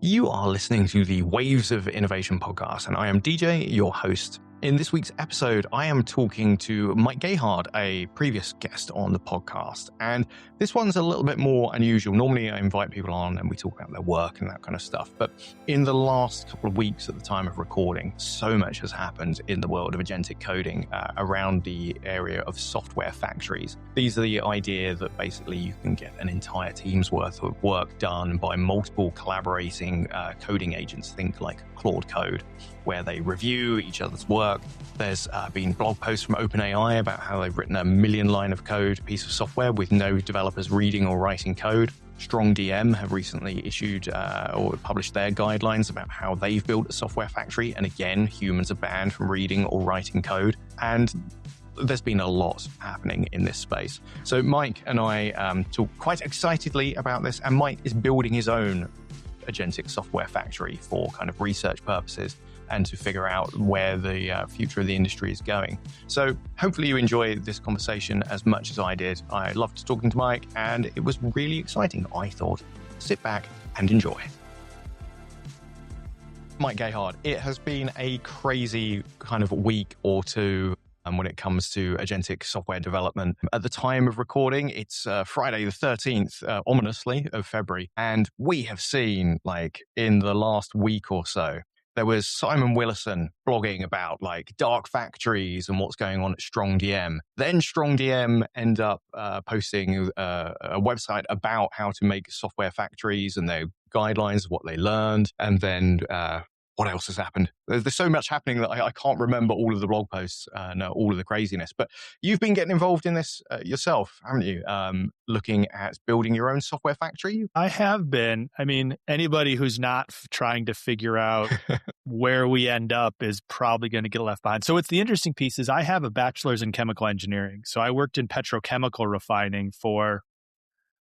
You are listening to the Waves of Innovation podcast, and I am DJ, your host. In this week's episode, I am talking to Mike Gayhard, a previous guest on the podcast. And this one's a little bit more unusual. Normally, I invite people on and we talk about their work and that kind of stuff. But in the last couple of weeks at the time of recording, so much has happened in the world of agentic coding around the area of software factories. These are the idea that basically you can get an entire team's worth of work done by multiple collaborating coding agents. Think like Claude Code, where they review each other's work. There's been blog posts from OpenAI about how they've written a 1 million line of code piece of software with no developers reading or writing code. StrongDM have recently issued or published their guidelines about how they've built a software factory. And again, humans are banned from reading or writing code. And there's been a lot happening in this space. So Mike and I talk quite excitedly about this. And Mike is building his own agentic software factory for kind of research purposes and to figure out where the future of the industry is going. So hopefully you enjoy this conversation as much as I did. I loved talking to Mike and it was really exciting, I thought. Sit back and enjoy. Mike Gayhard, it has been a crazy kind of week or two when it comes to agentic software development. At the time of recording, it's Friday the 13th, ominously, of February. And we have seen, like, in the last week or so, there was Simon Willison blogging about like dark factories and what's going on at StrongDM. Then StrongDM end up posting a website about how to make software factories and their guidelines of what they learned. And then what else has happened? There's so much happening that I can't remember all of the blog posts, all of the craziness. But you've been getting involved in this yourself, haven't you? Looking at building your own software factory? I have been. I mean, anybody who's not trying to figure out where we end up is probably going to get left behind. So it's the interesting piece is I have a bachelor's in chemical engineering. So I worked in petrochemical refining for,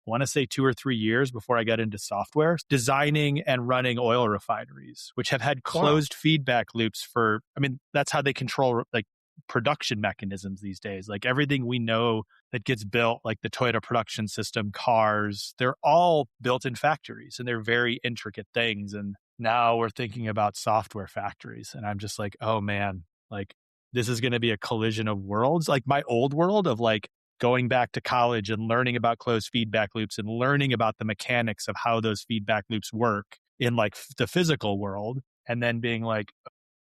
I want to say 2 or 3 years before I got into software, designing and running oil refineries, which have had closed feedback loops for, I mean, that's how they control like production mechanisms these days. Like everything we know that gets built, like the Toyota production system, cars, they're all built in factories and they're very intricate things. And now we're thinking about software factories. And I'm just like, oh man, like this is going to be a collision of worlds. Like my old world of like, going back to college and learning about closed feedback loops and learning about the mechanics of how those feedback loops work in like the physical world. And then being like,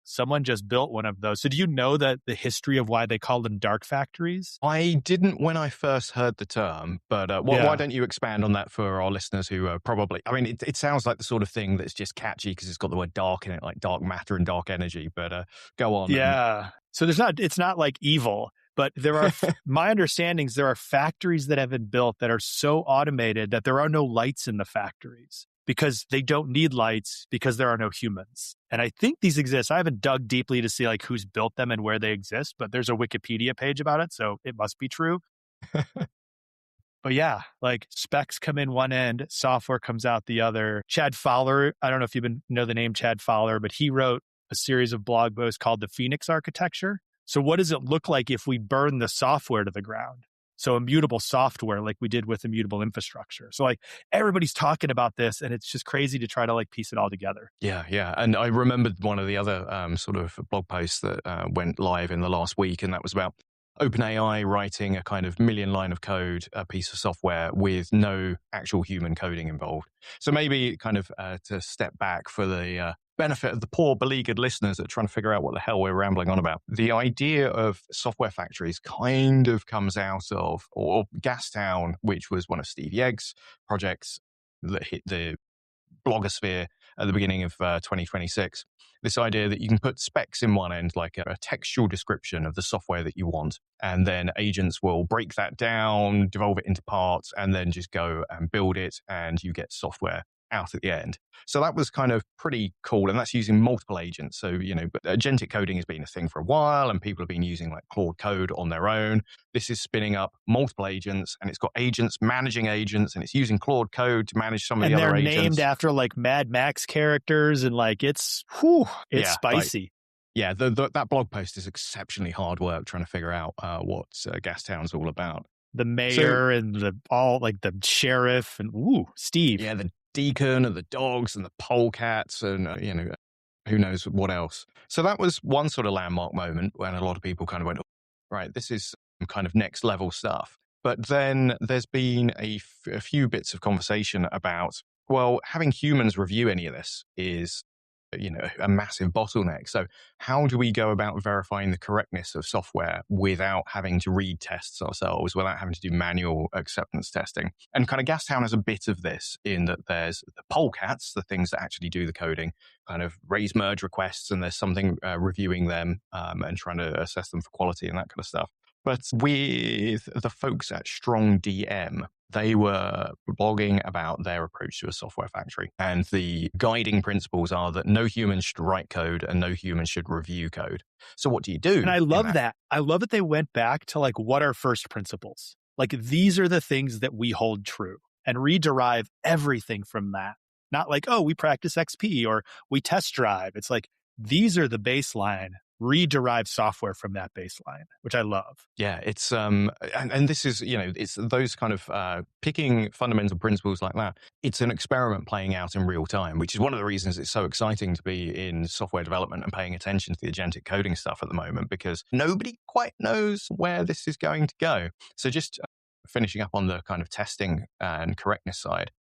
someone just built one of those. So do you know that the history of why they call them dark factories? I didn't when I first heard the term, but why don't you expand on that for our listeners who are probably, I mean, it sounds like the sort of thing that's just catchy because it's got the word dark in it, like dark matter and dark energy, but go on. Yeah. So it's not like evil. But there are, my understanding is there are factories that have been built that are so automated that there are no lights in the factories because they don't need lights because there are no humans. And I think these exist. I haven't dug deeply to see like who's built them and where they exist, but there's a Wikipedia page about it. So it must be true. But yeah, like specs come in one end, software comes out the other. Chad Fowler, I don't know if you know the name Chad Fowler, but he wrote a series of blog posts called the Phoenix Architecture. So what does it look like if we burn the software to the ground? So immutable software like we did with immutable infrastructure. So like everybody's talking about this and it's just crazy to try to like piece it all together. Yeah. And I remembered one of the other sort of blog posts that went live in the last week, and that was about OpenAI writing a kind of 1 million line of code, a piece of software with no actual human coding involved. So maybe kind of to step back for the benefit of the poor beleaguered listeners that are trying to figure out what the hell we're rambling on about. The idea of software factories kind of comes out of, or Gastown, which was one of Steve Yegg's projects that hit the blogosphere at the beginning of 2026. This idea that you can put specs in one end, like a textual description of the software that you want, and then agents will break that down, devolve it into parts, and then just go and build it, and you get software out at the end. So that was kind of pretty cool. And that's using multiple agents. So, but agentic coding has been a thing for a while and people have been using like Claude Code on their own. This is spinning up multiple agents and it's got agents managing agents and it's using Claude Code to manage some of the other agents. And they're named after like Mad Max characters and like it's spicy. That blog post is exceptionally hard work trying to figure out what Gastown's all about. The mayor and the sheriff and Steve. Yeah, Deacon and the dogs and the polecats and, who knows what else. So that was one sort of landmark moment when a lot of people kind of went, oh, right, this is kind of next level stuff. But then there's been a few bits of conversation about, well, having humans review any of this is, a massive bottleneck. So how do we go about verifying the correctness of software without having to read tests ourselves, without having to do manual acceptance testing? And kind of Gastown has a bit of this in that there's the polecats, the things that actually do the coding, kind of raise merge requests, and there's something reviewing them and trying to assess them for quality and that kind of stuff. But with the folks at Strong DM, they were blogging about their approach to a software factory. And the guiding principles are that no human should write code and no human should review code. So what do you do? And I love that. I love that they went back to like, what are first principles? Like, these are the things that we hold true, and rederive everything from that. Not like, oh, we practice XP or we test drive. It's like, these are the baseline. Rederive software from that baseline, which I love. Yeah, it's and this is, it's those kind of picking fundamental principles like that. It's an experiment playing out in real time, which is one of the reasons it's so exciting to be in software development and paying attention to the agentic coding stuff at the moment, because nobody quite knows where this is going to go. So just finishing up on the kind of testing and correctness side,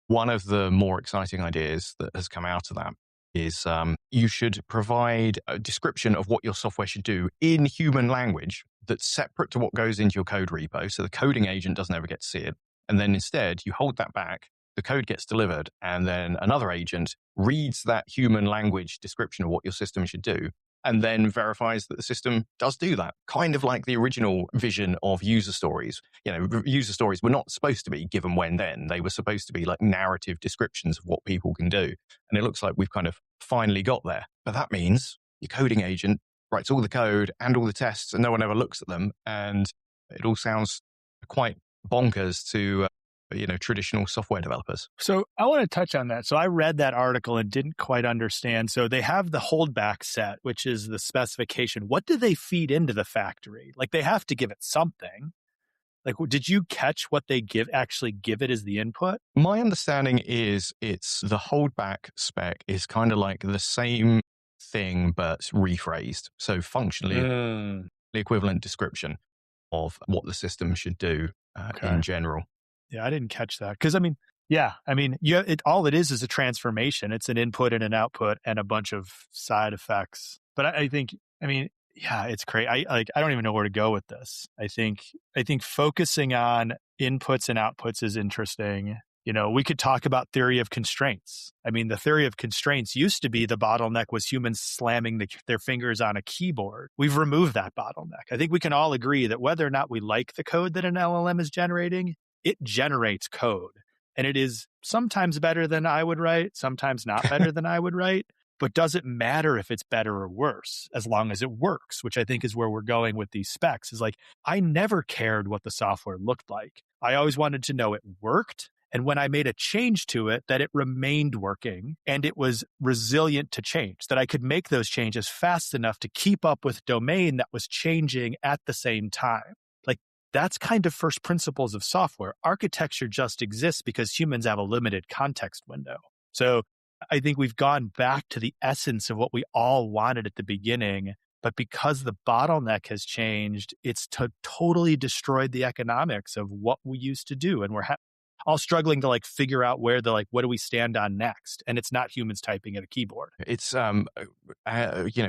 one of the more exciting ideas that has come out of that is you should provide a description of what your software should do in human language that's separate to what goes into your code repo. So the coding agent doesn't ever get to see it. And then instead, you hold that back, the code gets delivered, and then another agent reads that human language description of what your system should do, and then verifies that the system does do that. Kind of like the original vision of user stories. User stories were not supposed to be given when then. They were supposed to be like narrative descriptions of what people can do. And it looks like we've kind of finally got there. But that means your coding agent writes all the code and all the tests, and no one ever looks at them. And it all sounds quite bonkers to traditional software developers. So I want to touch on that. So I read that article and didn't quite understand. So they have the holdback set, which is the specification. What do they feed into the factory? Like, they have to give it something. Like, did you catch what they actually give it as the input? My understanding is it's the holdback spec is kind of like the same thing, but rephrased. So functionally, the equivalent description of what the system should do in general. Yeah, I didn't catch that. Because, all it is a transformation. It's an input and an output and a bunch of side effects. But I think, it's crazy. I don't even know where to go with this. I think focusing on inputs and outputs is interesting. We could talk about theory of constraints. The theory of constraints used to be the bottleneck was humans slamming their fingers on a keyboard. We've removed that bottleneck. I think we can all agree that whether or not we like the code that an LLM is generating, it generates code. And it is sometimes better than I would write, sometimes not better than I would write. But does it matter if it's better or worse, as long as it works, which I think is where we're going with these specs, is like, I never cared what the software looked like. I always wanted to know it worked. And when I made a change to it, that it remained working and it was resilient to change, that I could make those changes fast enough to keep up with domain that was changing at the same time. Like, that's kind of first principles of software. Architecture just exists because humans have a limited context window. So I think we've gone back to the essence of what we all wanted at the beginning, but because the bottleneck has changed, it's totally destroyed the economics of what we used to do. And we're all struggling to figure out where what do we stand on next? And it's not humans typing at a keyboard. It's,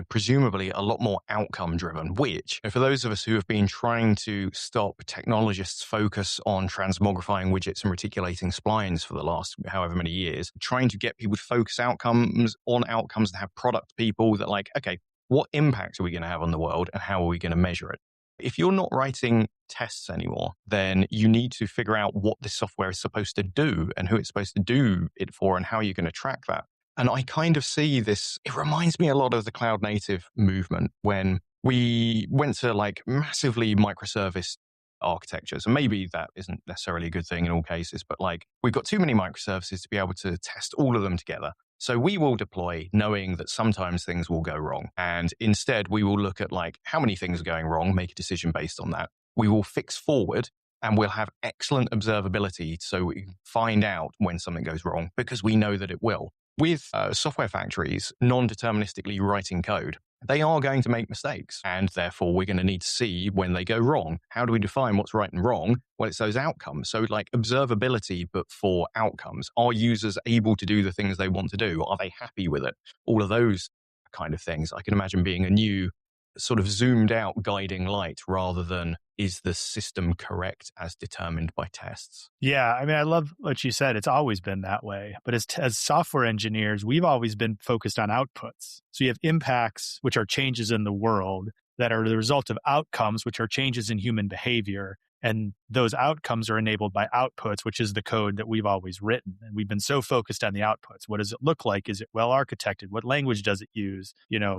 presumably a lot more outcome driven, which for those of us who have been trying to stop technologists' focus on transmogrifying widgets and reticulating splines for the last however many years, trying to get people to focus outcomes and have product people that okay, what impact are we going to have on the world and how are we going to measure it? If you're not writing tests anymore, then you need to figure out what this software is supposed to do and who it's supposed to do it for and how you're going to track that. And I kind of see this, it reminds me a lot of the cloud native movement when we went to massively microservice architectures. And maybe that isn't necessarily a good thing in all cases, but we've got too many microservices to be able to test all of them together. So we will deploy knowing that sometimes things will go wrong. And instead, we will look at how many things are going wrong, make a decision based on that. We will fix forward and we'll have excellent observability so we can find out when something goes wrong because we know that it will. With software factories non-deterministically writing code, they are going to make mistakes, and therefore we're going to need to see when they go wrong. How do we define what's right and wrong? Well, it's those outcomes. So like observability, but for outcomes. Are users able to do the things they want to do? Are they happy with it? All of those kind of things I can imagine being a new sort of zoomed out guiding light rather than is the system correct as determined by tests? Yeah, I mean, I love what you said. It's always been that way. But as software engineers, we've always been focused on outputs. So you have impacts, which are changes in the world, that are the result of outcomes, which are changes in human behavior. And those outcomes are enabled by outputs, which is the code that we've always written. And we've been so focused on the outputs. What does it look like? Is it well architected? What language does it use?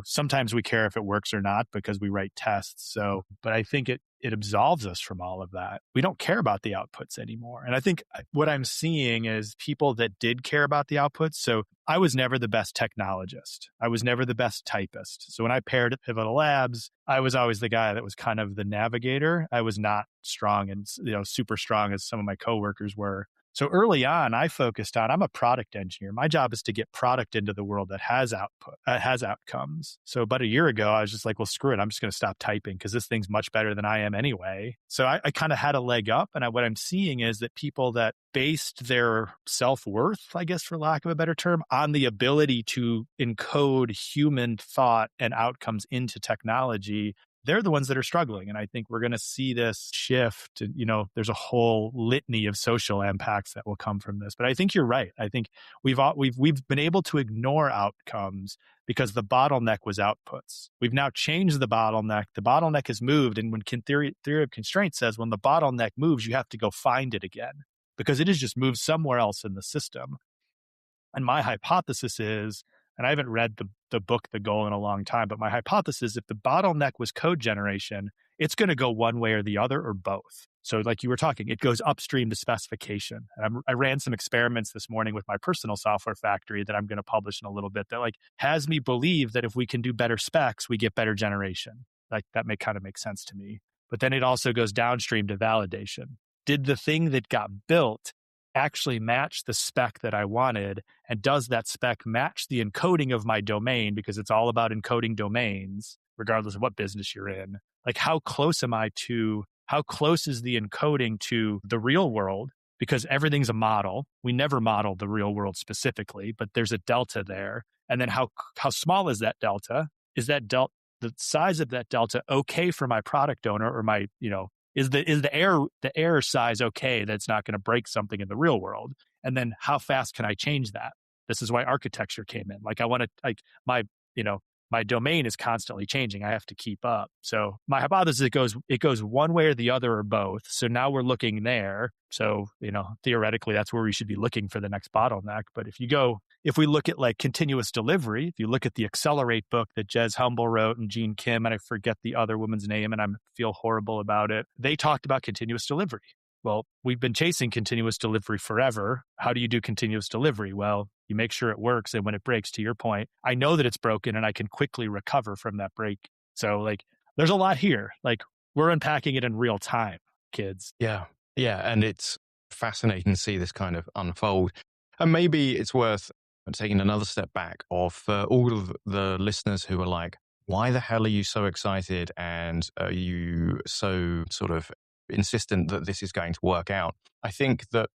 Sometimes we care if it works or not because we write tests. But I think it absolves us from all of that. We don't care about the outputs anymore. And I think what I'm seeing is people that did care about the outputs. So I was never the best technologist. I was never the best typist. So when I paired at Pivotal Labs, I was always the guy that was kind of the navigator. I was not strong and super strong as some of my coworkers were. So early on, I focused on, I'm a product engineer. My job is to get product into the world that has has outcomes. So about a year ago, I was just like, well, screw it. I'm just going to stop typing because this thing's much better than I am anyway. So I kind of had a leg up. And what I'm seeing is that people that based their self-worth, I guess, for lack of a better term, on the ability to encode human thought and outcomes into technology, they're the ones that are struggling. And I think we're going to see this shift. There's a whole litany of social impacts that will come from this. But I think you're right. I think we've been able to ignore outcomes because the bottleneck was outputs. We've now changed the bottleneck. The bottleneck has moved. And when theory of constraints says when the bottleneck moves, you have to go find it again because it has just moved somewhere else in the system. And my hypothesis is, and I haven't read the book, The Goal, in a long time, but my hypothesis, if the bottleneck was code generation, it's going to go one way or the other or both. So like you were talking, it goes upstream to specification. And I ran some experiments this morning with my personal software factory that I'm going to publish in a little bit that has me believe that if we can do better specs, we get better generation. Like that may kind of make sense to me. But then it also goes downstream to validation. Did the thing that got built actually match the spec that I wanted? And does that spec match the encoding of my domain? Because it's all about encoding domains, regardless of what business you're in. Like how close is the encoding to the real world? Because everything's a model. We never model the real world specifically, but there's a delta there. And then how small is that delta? Is the size of that delta okay for my product owner or my, is the error size okay that's not going to break something in the real world? And then how fast can I change that? This is why architecture came in. Like I want to my domain is constantly changing. I have to keep up. So my hypothesis, it goes one way or the other or both. So now we're looking there. So, theoretically, that's where we should be looking for the next bottleneck. But if we look at like continuous delivery, if you look at the Accelerate book that Jez Humble wrote and Gene Kim, and I forget the other woman's name and I feel horrible about it, they talked about continuous delivery. Well, we've been chasing continuous delivery forever. How do you do continuous delivery? Well, you make sure it works. And when it breaks, to your point, I know that it's broken and I can quickly recover from that break. So there's a lot here. We're unpacking it in real time, kids. Yeah. Yeah. And it's fascinating to see this kind of unfold. And maybe it's worth taking another step back for all of the listeners who are like, why the hell are you so excited? And are you so sort of insistent that this is going to work out? I think that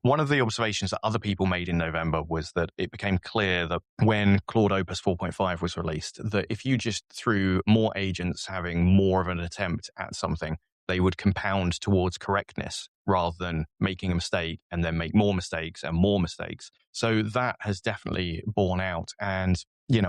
one of the observations that other people made in November was that it became clear that when Claude Opus 4.5 was released, that if you just threw more agents having more of an attempt at something, they would compound towards correctness rather than making a mistake and then make more mistakes and more mistakes. So that has definitely borne out. And,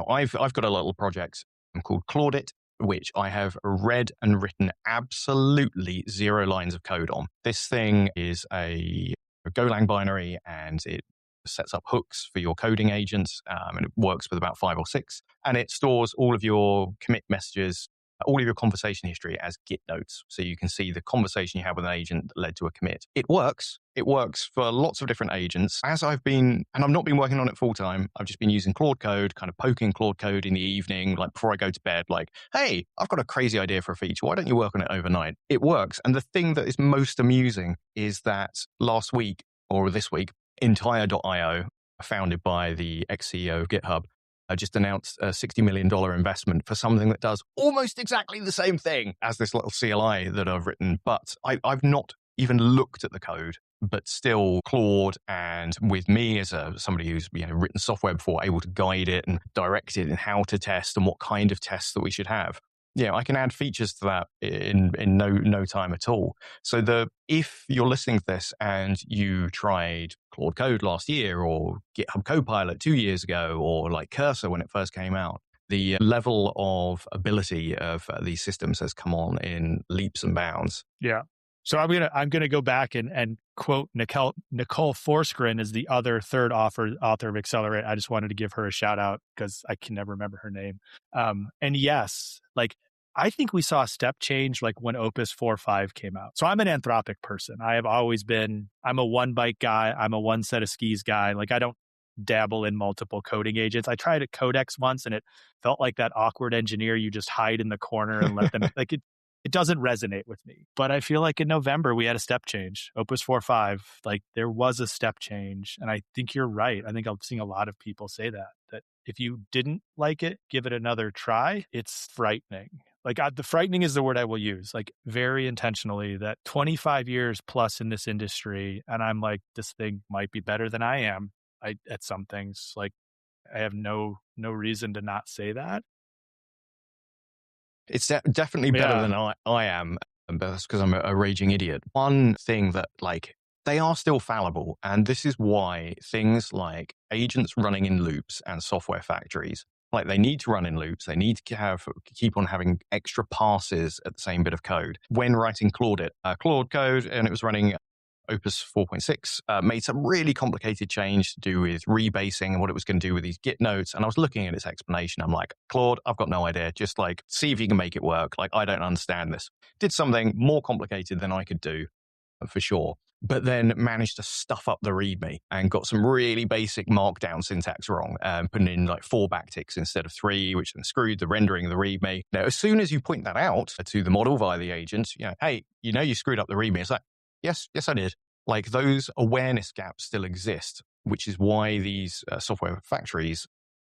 I've got a little project called Claudit, which I have read and written absolutely 0 lines of code on. This thing is a Golang binary and it sets up hooks for your coding agents and it works with about 5 or 6. And it stores all of your commit messages all of your conversation history as Git notes. So you can see the conversation you had with an agent that led to a commit. It works. It works for lots of different agents. As I've not been working on it full time, I've just been using Claude Code, kind of poking Claude Code in the evening, like before I go to bed, like, hey, I've got a crazy idea for a feature. Why don't you work on it overnight? It works. And the thing that is most amusing is that last week or this week, Entire.io, founded by the ex-CEO of GitHub, just announced a $60 million investment for something that does almost exactly the same thing as this little CLI that I've written. But I've not even looked at the code, but still Claude, and with me as somebody who's written software before, able to guide it and direct it in how to test and what kind of tests that we should have. I can add features to that in no time at all. So if you're listening to this and you tried Claude Code last year or GitHub Copilot 2 years ago or like Cursor when it first came out, the level of ability of these systems has come on in leaps and bounds. Yeah. So I'm gonna go back and quote Nicole Forsgren is the third author of Accelerate. I just wanted to give her a shout out because I can never remember her name. And yes, like I think we saw a step change like when Opus 4.5 came out. So I'm an Anthropic person. I have always been. I'm a one byte guy. I'm a one set of skis guy. Like I don't dabble in multiple coding agents. I tried a Codex once and it felt like that awkward engineer you just hide in the corner and let them like it. It doesn't resonate with me, but I feel like in November we had a step change. Opus 4.5, like there was a step change. And I think you're right. I think I'm seeing a lot of people say that if you didn't like it, give it another try. It's frightening. Like the frightening is the word I will use, like very intentionally, that 25 years plus in this industry. And I'm like, this thing might be better than I am at some things. Like I have no reason to not say that. It's definitely better than I am, but that's because I'm a raging idiot. One thing that, like, they are still fallible, and this is why things like agents running in loops and software factories, like they need to run in loops, they need to keep on having extra passes at the same bit of code. When writing Claude Code, and it was running Opus 4.6, made some really complicated change to do with rebasing and what it was going to do with these Git notes. And I was looking at its explanation. I'm like, Claude, I've got no idea. Just like, see if you can make it work. Like, I don't understand this. Did something more complicated than I could do, for sure. But then managed to stuff up the README and got some really basic markdown syntax wrong, putting in like 4 backticks instead of 3, which then screwed the rendering of the README. Now, as soon as you point that out to the model via the agent, hey, you screwed up the README. It's like, yes, I did. Like those awareness gaps still exist, which is why these software factories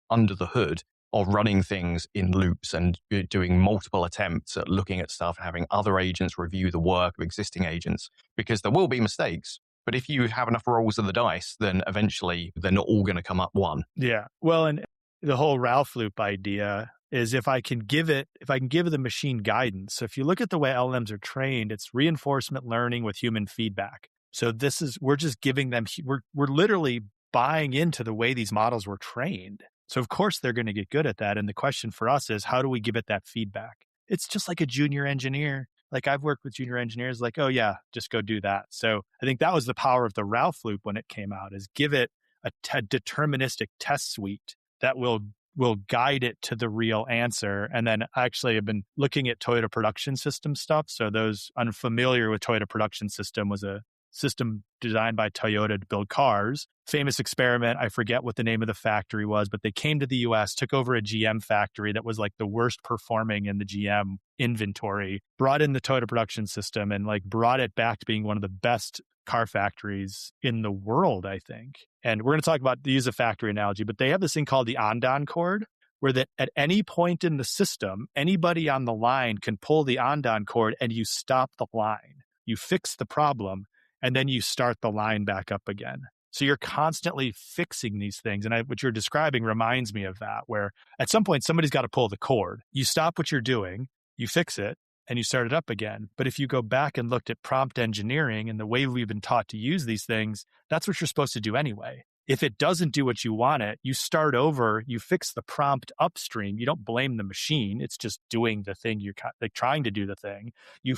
under the hood are running things in loops and doing multiple attempts at looking at stuff and having other agents review the work of existing agents, because there will be mistakes. But if you have enough rolls of the dice, then eventually they're not all going to come up one. Yeah. Well, and the whole Ralph loop idea is if I can give the machine guidance. So if you look at the way LLMs are trained, it's reinforcement learning with human feedback. So we're just giving them, we're literally buying into the way these models were trained. So of course they're going to get good at that. And the question for us is, how do we give it that feedback? It's just like a junior engineer. Like I've worked with junior engineers like, oh yeah, just go do that. So I think that was the power of the Ralph loop when it came out, is give it a deterministic test suite that will guide it to the real answer. And then actually I've been looking at Toyota Production System stuff. So those unfamiliar with Toyota Production System was a system designed by Toyota to build cars. Famous experiment. I forget what the name of the factory was, but they came to the US, took over a GM factory that was like the worst performing in the GM inventory, brought in the Toyota Production System and like brought it back to being one of the best car factories in the world, I think. And we're going to talk about the use of factory analogy, but they have this thing called the Andon cord, where that at any point in the system, anybody on the line can pull the Andon cord and you stop the line. You fix the problem, and then you start the line back up again. So you're constantly fixing these things. And what you're describing reminds me of that, where at some point, somebody's got to pull the cord. You stop what you're doing, you fix it, and you start it up again. But if you go back and looked at prompt engineering and the way we've been taught to use these things, that's what you're supposed to do anyway. If it doesn't do what you want it, you start over, you fix the prompt upstream. You don't blame the machine. It's just doing the thing. You're like trying to do the thing. You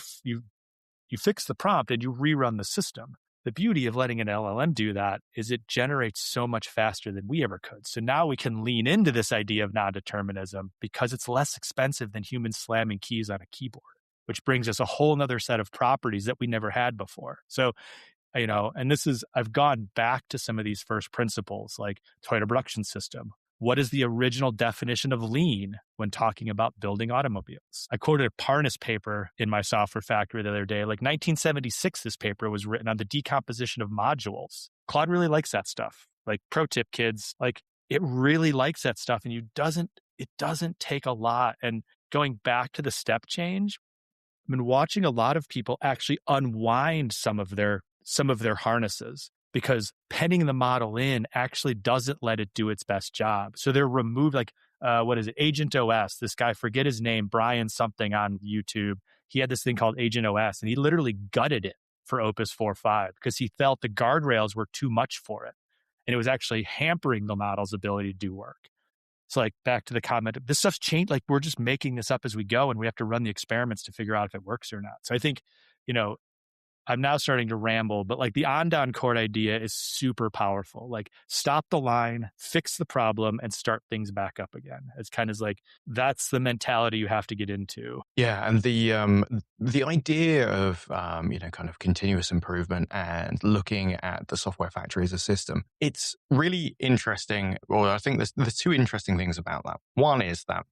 fix the prompt and you rerun the system. the beauty of letting an LLM do that is it generates so much faster than we ever could. So now we can lean into this idea of non-determinism because it's less expensive than humans slamming keys on a keyboard, which brings us a whole nother set of properties that we never had before. So, and I've gone back to some of these first principles, like Toyota Production System. What is the original definition of lean when talking about building automobiles? I quoted a Parnas paper in my software factory the other day. Like 1976, this paper was written on the decomposition of modules. Claude really likes that stuff. Like pro tip, kids, like it really likes that stuff. And it doesn't take a lot. And going back to the step change, I've been watching a lot of people actually unwind some of their harnesses, because penning the model in actually doesn't let it do its best job. So they're removed, like, what is it? Agent OS. This guy, forget his name, Brian something on YouTube. He had this thing called Agent OS, and he literally gutted it for Opus 4.5 because he felt the guardrails were too much for it. And it was actually hampering the model's ability to do work. So like back to the comment, this stuff's changed. Like we're just making this up as we go, and we have to run the experiments to figure out if it works or not. So I think, I'm now starting to ramble, but like the on-down chord idea is super powerful. Like stop the line, fix the problem, and start things back up again. It's kind of like, that's the mentality you have to get into. Yeah. And the idea of, kind of continuous improvement and looking at the software factory as a system, it's really interesting. Well, I think there's two interesting things about that. One is that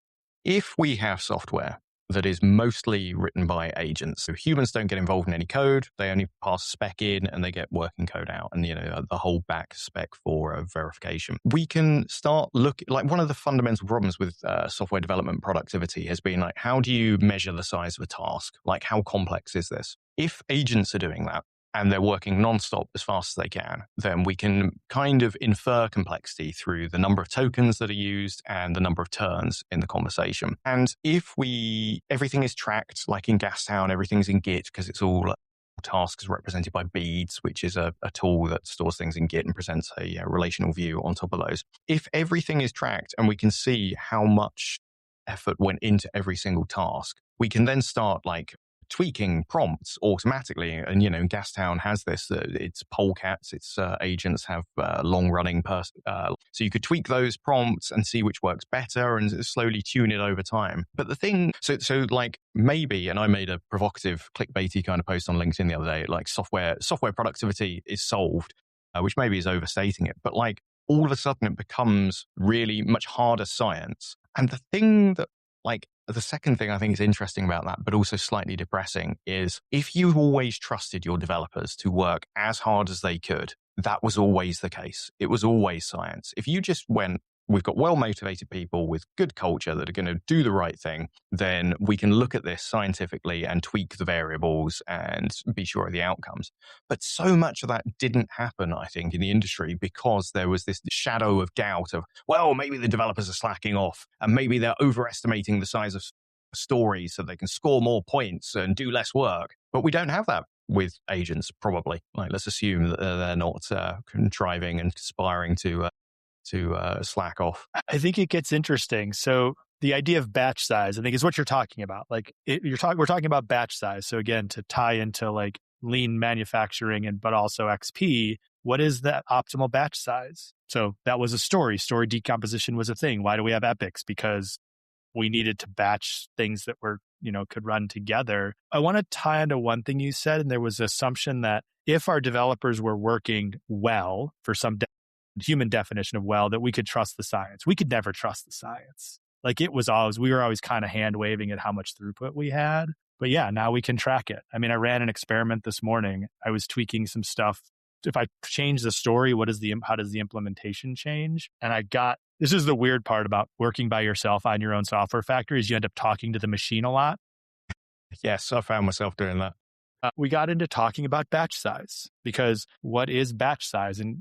if we have software that is mostly written by agents. So humans don't get involved in any code. They only pass a spec in and they get working code out and, the whole back spec for verification. We can start looking, like one of the fundamental problems with software development productivity has been like, how do you measure the size of a task? Like how complex is this? If agents are doing that, and they're working nonstop as fast as they can, then we can kind of infer complexity through the number of tokens that are used and the number of turns in the conversation. And if everything is tracked, like in Gastown, everything's in Git because it's all tasks represented by beads, which is a tool that stores things in Git and presents a relational view on top of those. If everything is tracked and we can see how much effort went into every single task, we can then start like tweaking prompts automatically. And, Gastown has this, it's polecats, its agents have long-running, so you could tweak those prompts and see which works better and slowly tune it over time. But the thing, so like maybe, and I made a provocative clickbaity kind of post on LinkedIn the other day, like software productivity is solved, which maybe is overstating it, but like all of a sudden it becomes really much harder science. And the thing that the second thing I think is interesting about that, but also slightly depressing, is if you always trusted your developers to work as hard as they could, that was always the case. It was always science. If you just went, we've got well-motivated people with good culture that are going to do the right thing, then we can look at this scientifically and tweak the variables and be sure of the outcomes. But so much of that didn't happen, I think, in the industry because there was this shadow of doubt of, well, maybe the developers are slacking off and maybe they're overestimating the size of stories so they can score more points and do less work. But we don't have that with agents, probably. Like, let's assume that they're not contriving and conspiring to slack off. I think it gets interesting. So the idea of batch size, I think, is what you're talking about. Like we're talking about batch size. So again, to tie into like lean manufacturing but also XP, what is that optimal batch size? So that was a story. Story decomposition was a thing. Why do we have epics? Because we needed to batch things that were, could run together. I want to tie into one thing you said, and there was an assumption that if our developers were working well for some human definition of well, that we could trust the science. We could never trust the science. Like we were always kind of hand waving at how much throughput we had. But yeah, now we can track it. I mean, I ran an experiment this morning. I was tweaking some stuff. If I change the story, how does the implementation change? And this is the weird part about working by yourself on your own software factory, is you end up talking to the machine a lot. Yes, I found myself doing that. We got into talking about batch size, because what is batch size? And,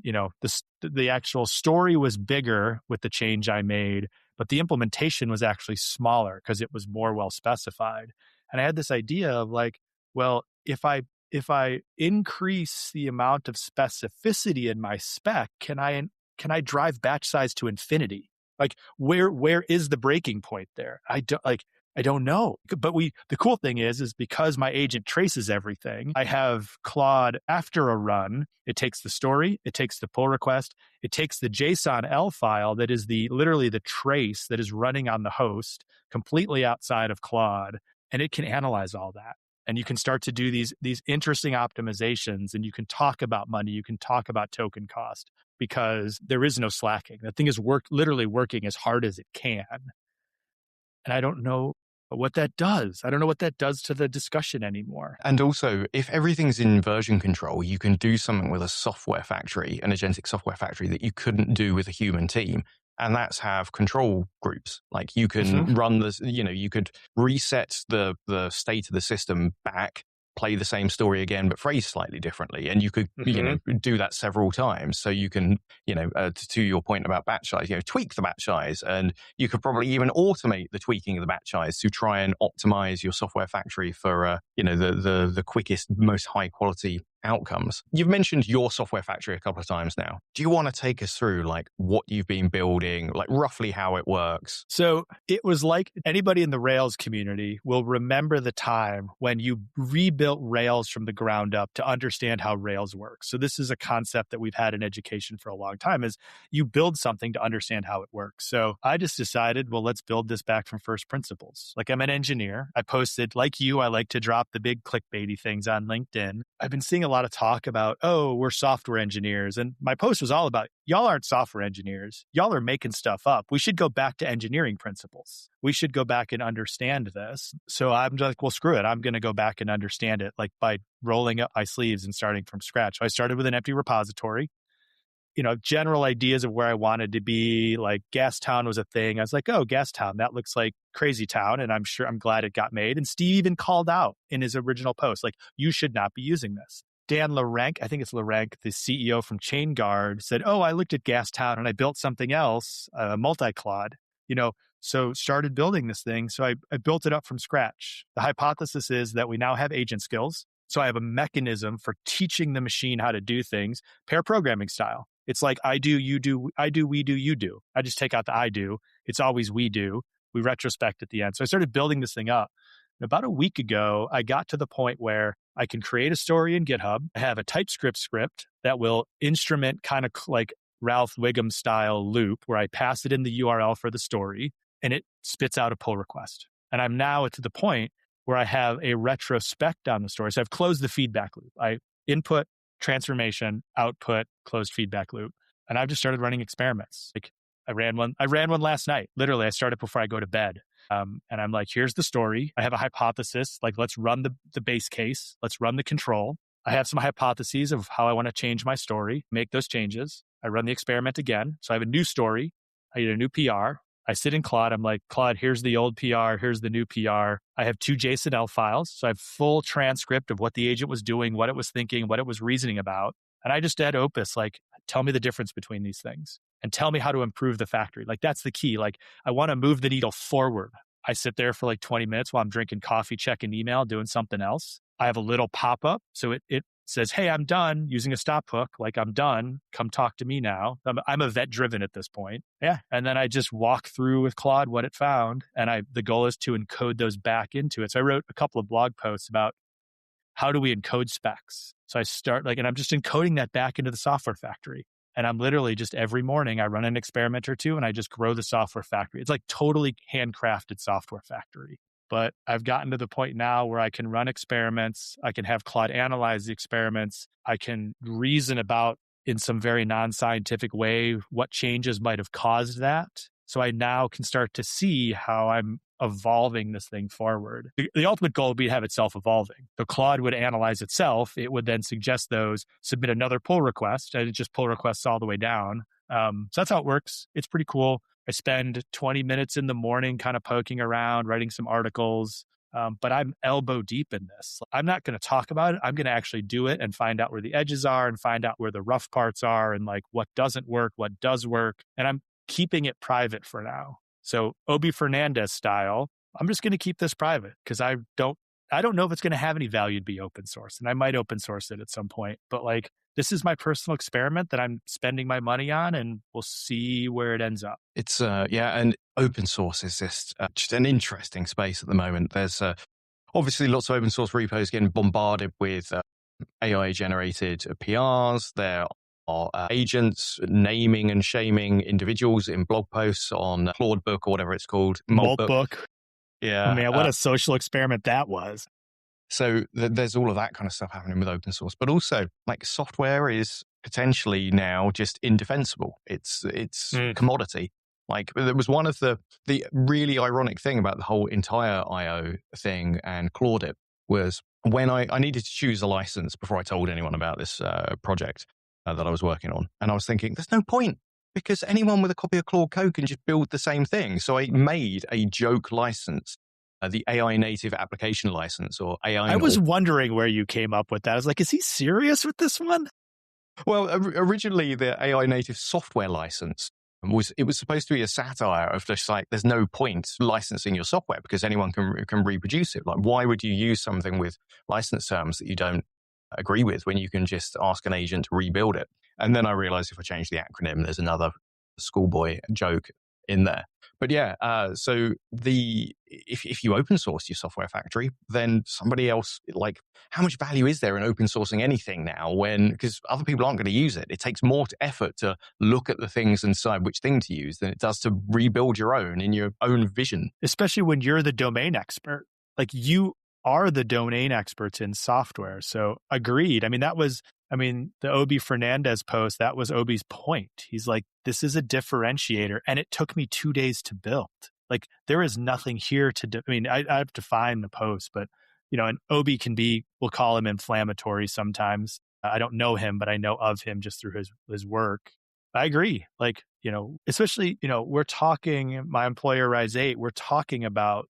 the actual story was bigger with the change I made, but the implementation was actually smaller because it was more well specified. And I had this idea of like, well, if I increase the amount of specificity in my spec, can I drive batch size to infinity? Like where is the breaking point there? I don't like, I don't know. But the cool thing is because my agent traces everything, I have Claude after a run. It takes the story, it takes the pull request, it takes the JSON-L file that is literally the trace that is running on the host completely outside of Claude, and it can analyze all that. And you can start to do these interesting optimizations, and you can talk about money, you can talk about token cost, because there is no slacking. That thing is literally working as hard as it can. And I don't know what that does. I don't know what that does to the discussion anymore. And also, if everything's in version control, you can do something with a software factory, an agentic software factory, that you couldn't do with a human team. And that's have control groups. Like you can run this, you could reset the state of the system back, play the same story again, but phrase slightly differently. And you could, do that several times. So you can, to your point about batch size, tweak the batch size. And you could probably even automate the tweaking of the batch size to try and optimize your software factory for, the quickest, most high quality outcomes. You've mentioned your software factory a couple of times now. Do you want to take us through like what you've been building, like roughly how it works? So it was like anybody in the Rails community will remember the time when you rebuilt Rails from the ground up to understand how Rails works. So this is a concept that we've had in education for a long time, is you build something to understand how it works. So I just decided, well, let's build this back from first principles. Like, I'm an engineer. I posted, like you, I like to drop the big clickbaity things on LinkedIn. I've been seeing a lot of talk about, we're software engineers. And my post was all about, y'all aren't software engineers. Y'all are making stuff up. We should go back to engineering principles. We should go back and understand this. So I'm like, well, screw it. I'm going to go back and understand it, like by rolling up my sleeves and starting from scratch. So I started with an empty repository. General ideas of where I wanted to be. Like Gastown was a thing. I was like, Gastown, that looks like Crazy Town. And I'm glad it got made. And Steve even called out in his original post, like, you should not be using this. Dan Larenk, I think it's Larenk, the CEO from ChainGuard, said, I looked at Gastown and I built something else, multi-cloud, so started building this thing. So I built it up from scratch. The hypothesis is that we now have agent skills. So I have a mechanism for teaching the machine how to do things, pair programming style. It's like I do, you do, I do, we do, you do. I just take out the I do. It's always we do. We retrospect at the end. So I started building this thing up. And about a week ago, I got to the point where I can create a story in GitHub. I have a TypeScript script that will instrument kind of like Ralph Wiggum style loop where I pass it in the URL for the story and it spits out a pull request. And I'm now to the point where I have a retrospect on the story. So I've closed the feedback loop. I input, transformation, output, closed feedback loop. And I've just started running experiments. Like I ran one last night. Literally, I started before I go to bed. And I'm like, here's the story. I have a hypothesis. Like, let's run the base case. Let's run the control. I have some hypotheses of how I want to change my story, make those changes. I run the experiment again. So I have a new story. I get a new PR. I sit in Claude. I'm like, Claude, here's the old PR. Here's the new PR. I have 2 JSON-L files. So I have full transcript of what the agent was doing, what it was thinking, what it was reasoning about. And I just add Opus, like, tell me the difference between these things and tell me how to improve the factory. Like, that's the key. Like, I want to move the needle forward. I sit there for like 20 minutes while I'm drinking coffee, checking email, doing something else. I have a little pop-up. So it says, hey, I'm done, using a stop hook. Like, I'm done. Come talk to me now. I'm event-driven at this point. Yeah. And then I just walk through with Claude what it found. And the goal is to encode those back into it. So I wrote a couple of blog posts about how do we encode specs. So I start and I'm just encoding that back into the software factory. And I'm literally just every morning I run an experiment or two and I just grow the software factory. It's like totally handcrafted software factory. But I've gotten to the point now where I can run experiments. I can have Claude analyze the experiments. I can reason about, in some very non-scientific way, what changes might have caused that. So I now can start to see how I'm evolving this thing forward. The ultimate goal would be to have it self-evolving. So Claude would analyze itself. It would then suggest those, submit another pull request, and it just pull requests all the way down. So that's how it works. It's pretty cool. I spend 20 minutes in the morning kind of poking around, writing some articles, but I'm elbow deep in this. I'm not going to talk about it. I'm going to actually do it and find out where the edges are and find out where the rough parts are and like what doesn't work, what does work. And I'm keeping it private for now. So Obi Fernandez style, I'm just going to keep this private because I don't I don't know if it's going to have any value to be open source, and I might open source it at some point, but like, this is my personal experiment that I'm spending my money on, and we'll see where it ends up. It's, and open source is just an interesting space at the moment. There's obviously lots of open source repos getting bombarded with AI generated PRs. There are agents naming and shaming individuals in blog posts on Claude Book or whatever it's called. Maltbook. Yeah. Oh, man, what a social experiment that was. So there's all of that kind of stuff happening with open source, but also like software is potentially now just indefensible. It's commodity. Like there was one of the really ironic thing about the whole entire IO thing and Claude was when I needed to choose a license before I told anyone about this project that I was working on. And I was thinking, there's no point because anyone with a copy of Claude Code can just build the same thing. So I made a joke license, the AI native application license or AI. I was wondering where you came up with that. I was like, is he serious with this one? Well, originally the AI native software license was supposed to be a satire of just like, there's no point licensing your software because anyone can reproduce it. Like, why would you use something with license terms that you don't agree with when you can just ask an agent to rebuild it? And then I realized if I change the acronym, there's another schoolboy joke in there. But yeah, so if you open source your software factory, then somebody else, like, how much value is there in open sourcing anything now because other people aren't going to use it? It takes more effort to look at the things and decide which thing to use than it does to rebuild your own in your own vision. Especially when you're the domain expert. Like, you are the domain experts in software. So agreed. I mean, the Obi Fernandez post, that was Obi's point. He's like, this is a differentiator. And it took me 2 days to build. Like, there is nothing here I have to find the post, but, and Obi we'll call him inflammatory sometimes. I don't know him, but I know of him just through his work. I agree. Like, especially, we're talking, my employer Rise 8, we're talking about,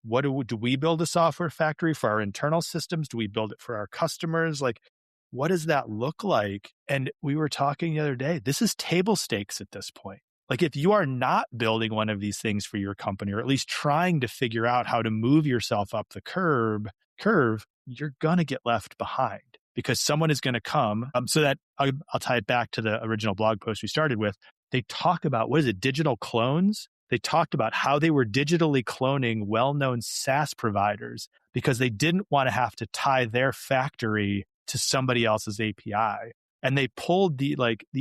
what do we build a software factory for our internal systems? Do we build it for our customers? Like, what does that look like? And we were talking the other day, this is table stakes at this point. Like, if you are not building one of these things for your company, or at least trying to figure out how to move yourself up the curve, you're going to get left behind because someone is going to come. So that I'll tie it back to the original blog post we started with. They talk about, digital clones? They talked about how they were digitally cloning well-known SaaS providers because they didn't want to have to tie their factory to somebody else's API. And they pulled the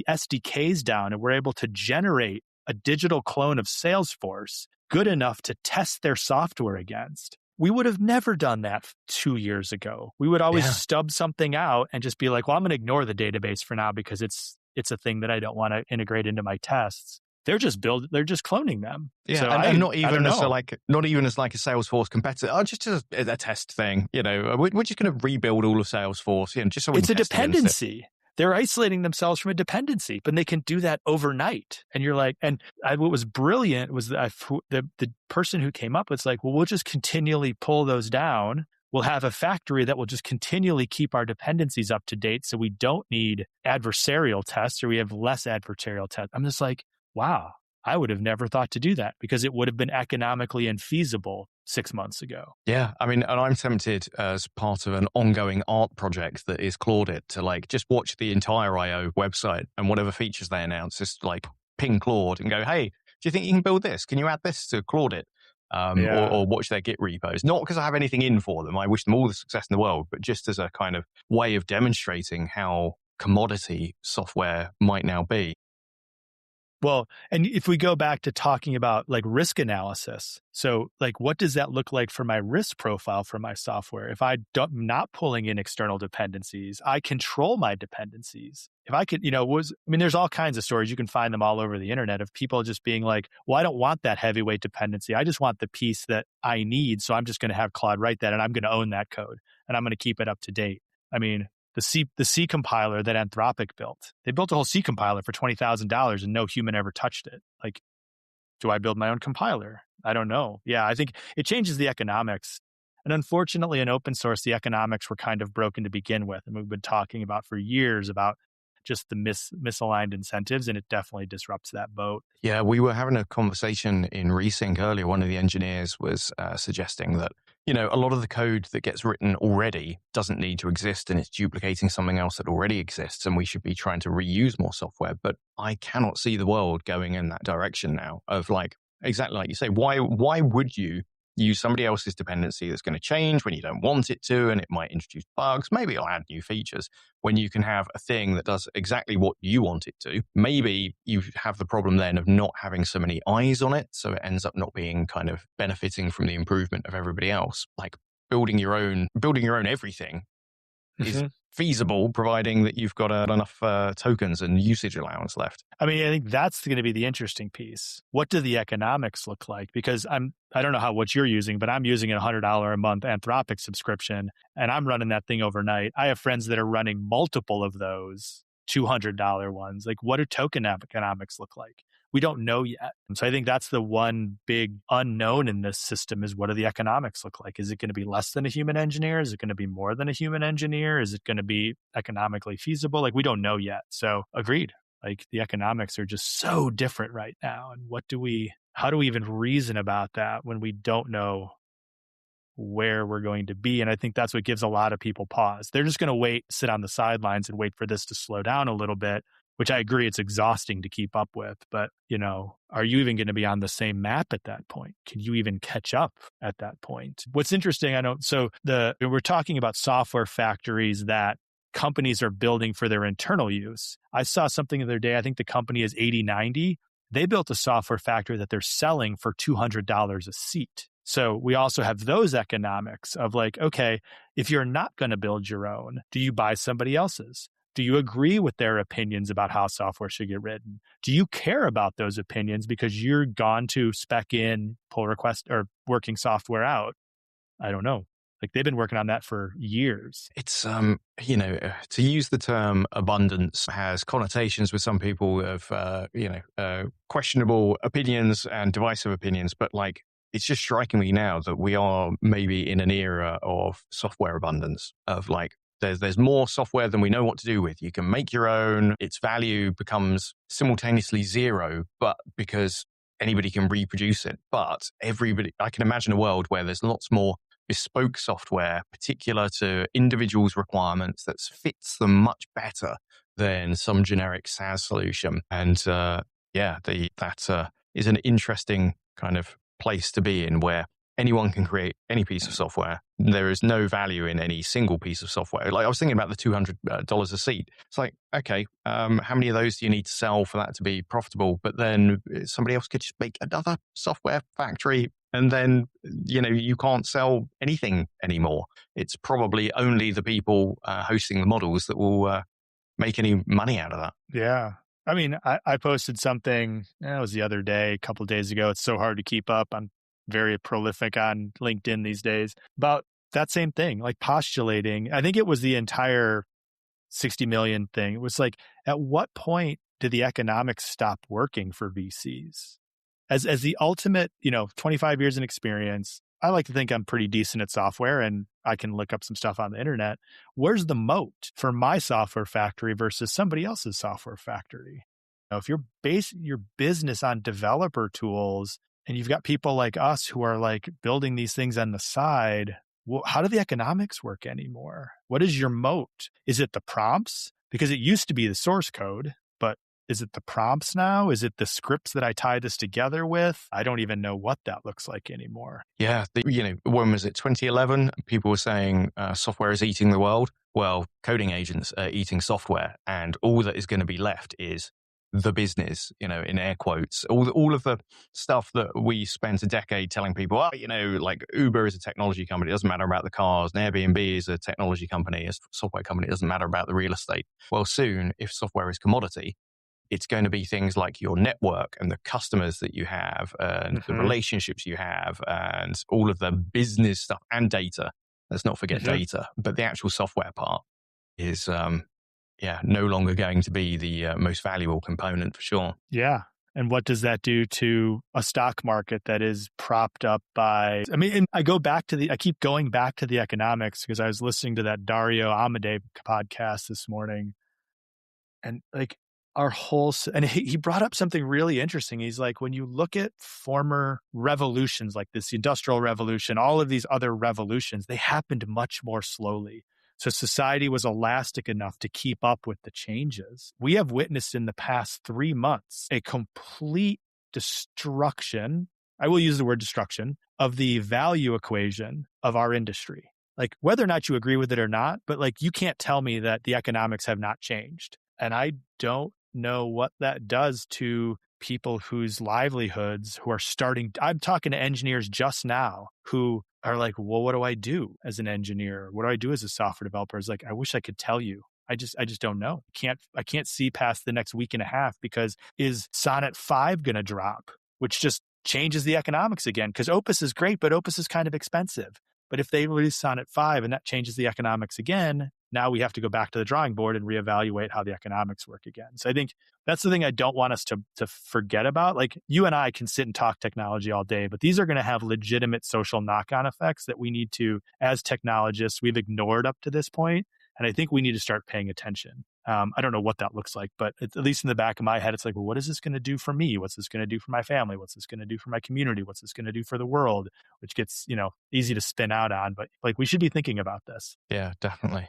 SDKs down and were able to generate a digital clone of Salesforce good enough to test their software against. We would have never done that 2 years ago. We would always stub something out and just be like, well, I'm going to ignore the database for now because it's a thing that I don't want to integrate into my tests. They're just cloning them. Yeah, so and not even as a Salesforce competitor, just as a test thing. We're just going to rebuild all of Salesforce. Just so we it's can a test dependency. They're isolating themselves from a dependency, but they can do that overnight. And you're like, what was brilliant was that the person who came up with like, well, we'll just continually pull those down. We'll have a factory that will just continually keep our dependencies up to date, so we don't need adversarial tests, or we have less adversarial tests. I'm just like, wow, I would have never thought to do that because it would have been economically infeasible 6 months ago. Yeah, I mean, and I'm tempted as part of an ongoing art project that is Claude to like just watch the entire IO website and whatever features they announce, just like ping Claude and go, hey, do you think you can build this? Can you add this to Claude? Or watch their Git repos. Not because I have anything in for them. I wish them all the success in the world, but just as a kind of way of demonstrating how commodity software might now be. Well, and if we go back to talking about like risk analysis, so like what does that look like for my risk profile for my software? If I'm not pulling in external dependencies, I control my dependencies. If I could, there's all kinds of stories. You can find them all over the internet of people just being like, well, I don't want that heavyweight dependency. I just want the piece that I need. So I'm just going to have Claude write that and I'm going to own that code and I'm going to keep it up to date. I mean, the C compiler that Anthropic built. They built a whole C compiler for $20,000 and no human ever touched it. Like, do I build my own compiler? I don't know. Yeah, I think it changes the economics. And unfortunately, in open source, the economics were kind of broken to begin with. And we've been talking about for years about just the misaligned incentives, and it definitely disrupts that boat. Yeah, we were having a conversation in Resync earlier. One of the engineers was suggesting that, a lot of the code that gets written already doesn't need to exist and it's duplicating something else that already exists, and we should be trying to reuse more software. But I cannot see the world going in that direction now of exactly like you say, why would you use somebody else's dependency that's going to change when you don't want it to, and it might introduce bugs, maybe it'll add new features, when you can have a thing that does exactly what you want it to. Maybe you have the problem then of not having so many eyes on it, so it ends up not being kind of benefiting from the improvement of everybody else. Like building your own everything is feasible, providing that you've got enough tokens and usage allowance left. I mean, I think that's going to be the interesting piece. What do the economics look like? Because I don't know what you're using, but I'm using a $100 a month Anthropic subscription, and I'm running that thing overnight. I have friends that are running multiple of those $200 ones. Like, what do token economics look like? We don't know yet. And so I think that's the one big unknown in this system is, what do the economics look like? Is it going to be less than a human engineer? Is it going to be more than a human engineer? Is it going to be economically feasible? Like, we don't know yet. So agreed. Like, the economics are just so different right now. And how do we even reason about that when we don't know where we're going to be? And I think that's what gives a lot of people pause. They're just going to sit on the sidelines and wait for this to slow down a little bit, which I agree, it's exhausting to keep up with. But, are you even going to be on the same map at that point? Can you even catch up at that point? What's interesting, we're talking about software factories that companies are building for their internal use. I saw something the other day, I think the company is 8090. They built a software factory that they're selling for $200 a seat. So we also have those economics of okay, if you're not going to build your own, do you buy somebody else's? Do you agree with their opinions about how software should get written? Do you care about those opinions because you're gone to spec in, pull request, or working software out? I don't know. They've been working on that for years. It's, to use the term abundance has connotations with some people of, questionable opinions and divisive opinions. But it's just striking me now that we are maybe in an era of software abundance of there's more software than we know what to do with. You can make your own. Its value becomes simultaneously zero, but because anybody can reproduce it. But I can imagine a world where there's lots more bespoke software, particular to individuals' requirements, that fits them much better than some generic SaaS solution. And that is an interesting kind of place to be in, where anyone can create any piece of software. There is no value in any single piece of software. I was thinking about the $200 a seat. It's okay, how many of those do you need to sell for that to be profitable? But then somebody else could just make another software factory, and then, you can't sell anything anymore. It's probably only the people hosting the models that will make any money out of that. Yeah. I mean, I posted something, it was the other day, a couple of days ago. It's so hard to keep up. I'm very prolific on LinkedIn these days, about that same thing, postulating. I think it was the entire 60 million thing. It was at what point do the economics stop working for VCs? As the ultimate, 25 years in experience, I like to think I'm pretty decent at software and I can look up some stuff on the internet. Where's the moat for my software factory versus somebody else's software factory? If you're basing your business on developer tools, and you've got people like us who are building these things on the side, how do the economics work anymore? What is your moat? Is it the prompts? Because it used to be the source code, but is it the prompts now? Is it the scripts that I tie this together with? I don't even know what that looks like anymore. Yeah. When was it? 2011? People were saying software is eating the world. Well, coding agents are eating software, and all that is going to be left is the business, in air quotes, all of the stuff that we spent a decade telling people, Uber is a technology company. It doesn't matter about the cars. And Airbnb is a technology company, a software company. It doesn't matter about the real estate. Well, soon, if software is commodity, it's going to be things like your network and the customers that you have and the relationships you have and all of the business stuff and data. Let's not forget data, but the actual software part is, no longer going to be the most valuable component for sure. Yeah. And what does that do to a stock market that is propped up by, and I keep going back to the economics because I was listening to that Dario Amodei podcast this morning. And like our whole, and he brought up something really interesting. He's like, when you look at former revolutions like this Industrial Revolution, all of these other revolutions, they happened much more slowly. So society was elastic enough to keep up with the changes. We have witnessed in the past 3 months a complete destruction, I will use the word destruction, of the value equation of our industry. Like whether or not you agree with it or not, but like you can't tell me that the economics have not changed. And I don't know what that does to people whose livelihoods who are starting. I'm talking to engineers just now who are like, well, what do I do as an engineer? What do I do as a software developer? It's like, I wish I could tell you. I just don't know. I can't see past the next week and a half because is Sonnet 5 going to drop, which just changes the economics again? Because Opus is great, but Opus is kind of expensive. But if they release Sonnet 5 and that changes the economics again, now we have to go back to the drawing board and reevaluate how the economics work again. So I think that's the thing I don't want us to forget about. Like you and I can sit and talk technology all day, but these are going to have legitimate social knock-on effects that we need to, as technologists, we've ignored up to this point. And I think we need to start paying attention. I don't know what that looks like, but at least in the back of my head, it's like, well, what is this going to do for me? What's this going to do for my family? What's this going to do for my community? What's this going to do for the world? Which gets, easy to spin out on, but like we should be thinking about this. Yeah, definitely.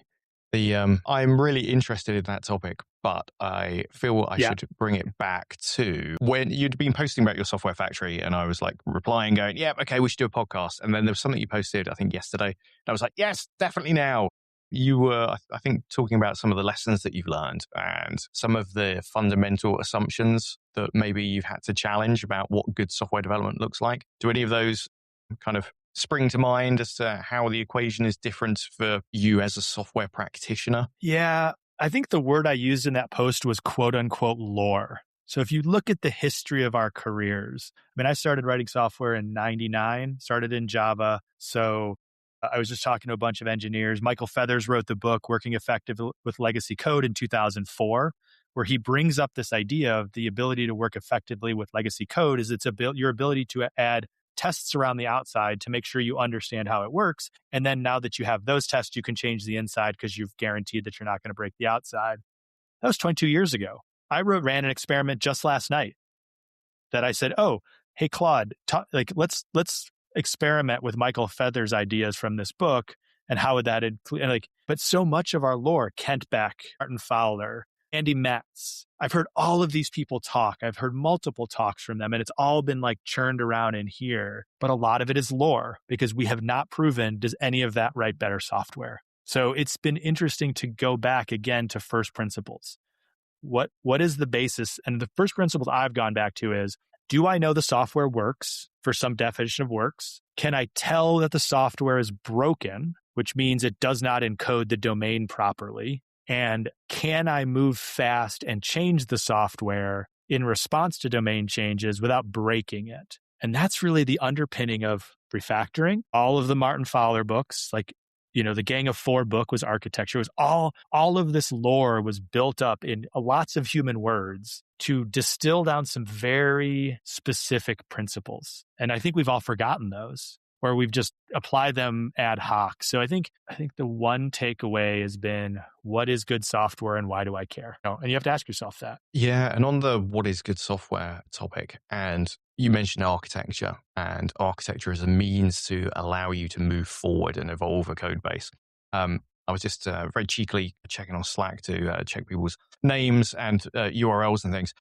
I'm really interested in that topic, but I feel I should bring it back to when you'd been posting about your software factory, and I was like replying, going, "Yeah, okay, we should do a podcast." And then there was something you posted, I think yesterday, and I was like, "Yes, definitely now." You were, I think, talking about some of the lessons that you've learned and some of the fundamental assumptions that maybe you've had to challenge about what good software development looks like. Do any of those kind of spring to mind as to how the equation is different for you as a software practitioner? Yeah, I think the word I used in that post was quote unquote lore. So if you look at the history of our careers, I started writing software in 99, started in Java. So I was just talking to a bunch of engineers. Michael Feathers wrote the book, Working Effectively with Legacy Code in 2004, where he brings up this idea of the ability to work effectively with legacy code is your ability to add tests around the outside to make sure you understand how it works. And then now that you have those tests, you can change the inside because you've guaranteed that you're not going to break the outside. That was 22 years ago. I ran an experiment just last night that I said, oh, hey, Claude, let's experiment with Michael Feathers' ideas from this book and how would that include, but so much of our lore, Kent Beck, Martin Fowler, Andy Metz, I've heard all of these people talk. I've heard multiple talks from them and it's all been like churned around in here, but a lot of it is lore because we have not proven, does any of that write better software? So it's been interesting to go back again to first principles. What is the basis? And the first principles I've gone back to is, do I know the software works for some definition of works? Can I tell that the software is broken, which means it does not encode the domain properly? And can I move fast and change the software in response to domain changes without breaking it? And that's really the underpinning of refactoring. All of the Martin Fowler books, the Gang of Four book was architecture. It was all of this lore was built up in lots of human words to distill down some very specific principles. And I think we've all forgotten those, or we've just applied them ad hoc. So I think the one takeaway has been, what is good software and why do I care? And you have to ask yourself that. Yeah. And on the what is good software topic, and you mentioned architecture, and architecture as a means to allow you to move forward and evolve a code base. I was just very cheekily checking on Slack to check people's names and URLs and things.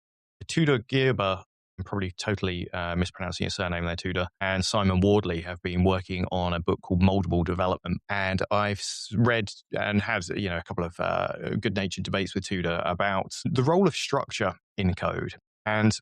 Tudor Gerber, I'm probably totally mispronouncing your surname there, Tudor, and Simon Wardley have been working on a book called Moldable Development. And I've read and had a couple of good-natured debates with Tudor about the role of structure in code. And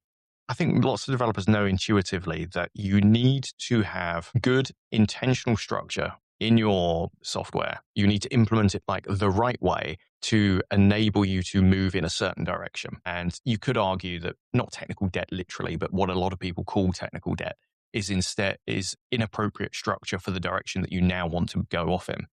I think lots of developers know intuitively that you need to have good intentional structure in your software. You need to implement it the right way to enable you to move in a certain direction. And you could argue that not technical debt literally, but what a lot of people call technical debt is inappropriate structure for the direction that you now want to go off in.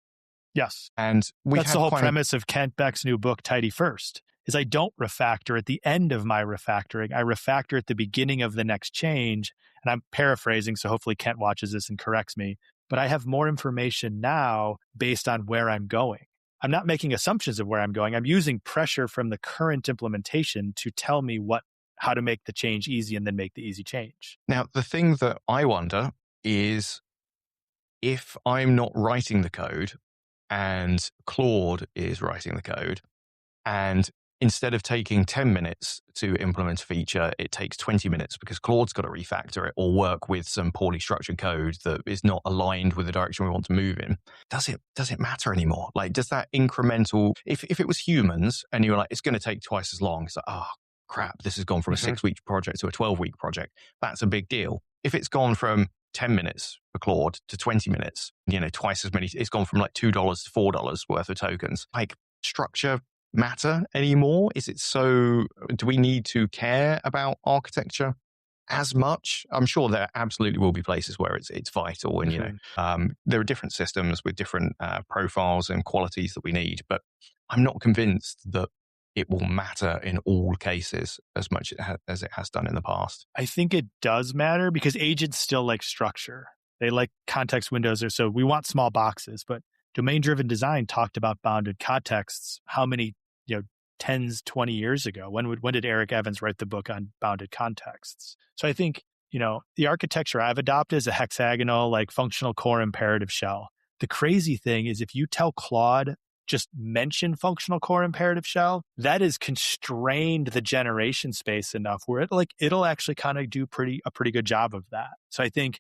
Yes. And that's the whole premise of Kent Beck's new book, Tidy First, is I don't refactor at the end of my refactoring. I refactor at the beginning of the next change. And I'm paraphrasing, so hopefully Kent watches this and corrects me. But I have more information now based on where I'm going. I'm not making assumptions of where I'm going. I'm using pressure from the current implementation to tell me how to make the change easy and then make the easy change. Now, the thing that I wonder is if I'm not writing the code and Claude is writing the code, and instead of taking 10 minutes to implement a feature, it takes 20 minutes because Claude's got to refactor it or work with some poorly structured code that is not aligned with the direction we want to move in. Does it matter anymore? Like, does that incremental, if it was humans and you were like, it's going to take twice as long, it's like, oh, crap, this has gone from a 6-week project to a 12-week project. That's a big deal. If it's gone from 10 minutes for Claude to 20 minutes, twice as many, it's gone from like $2 to $4 worth of tokens. Like, structure matter anymore? Is it so, do we need to care about architecture as much? I'm sure there absolutely will be places where it's vital, and there are different systems with different profiles and qualities that we need, but I'm not convinced that it will matter in all cases as much as it has done in the past. I think it does matter because agents still like structure. They like context windows, or so we want small boxes, but domain-driven design talked about bounded contexts. How many 10s, 20 years ago? When did Eric Evans write the book on bounded contexts? So I think, the architecture I've adopted is a hexagonal, like functional core imperative shell. The crazy thing is if you tell Claude, just mention functional core imperative shell, that is constrained the generation space enough where it'll actually kind of do a pretty good job of that. So I think,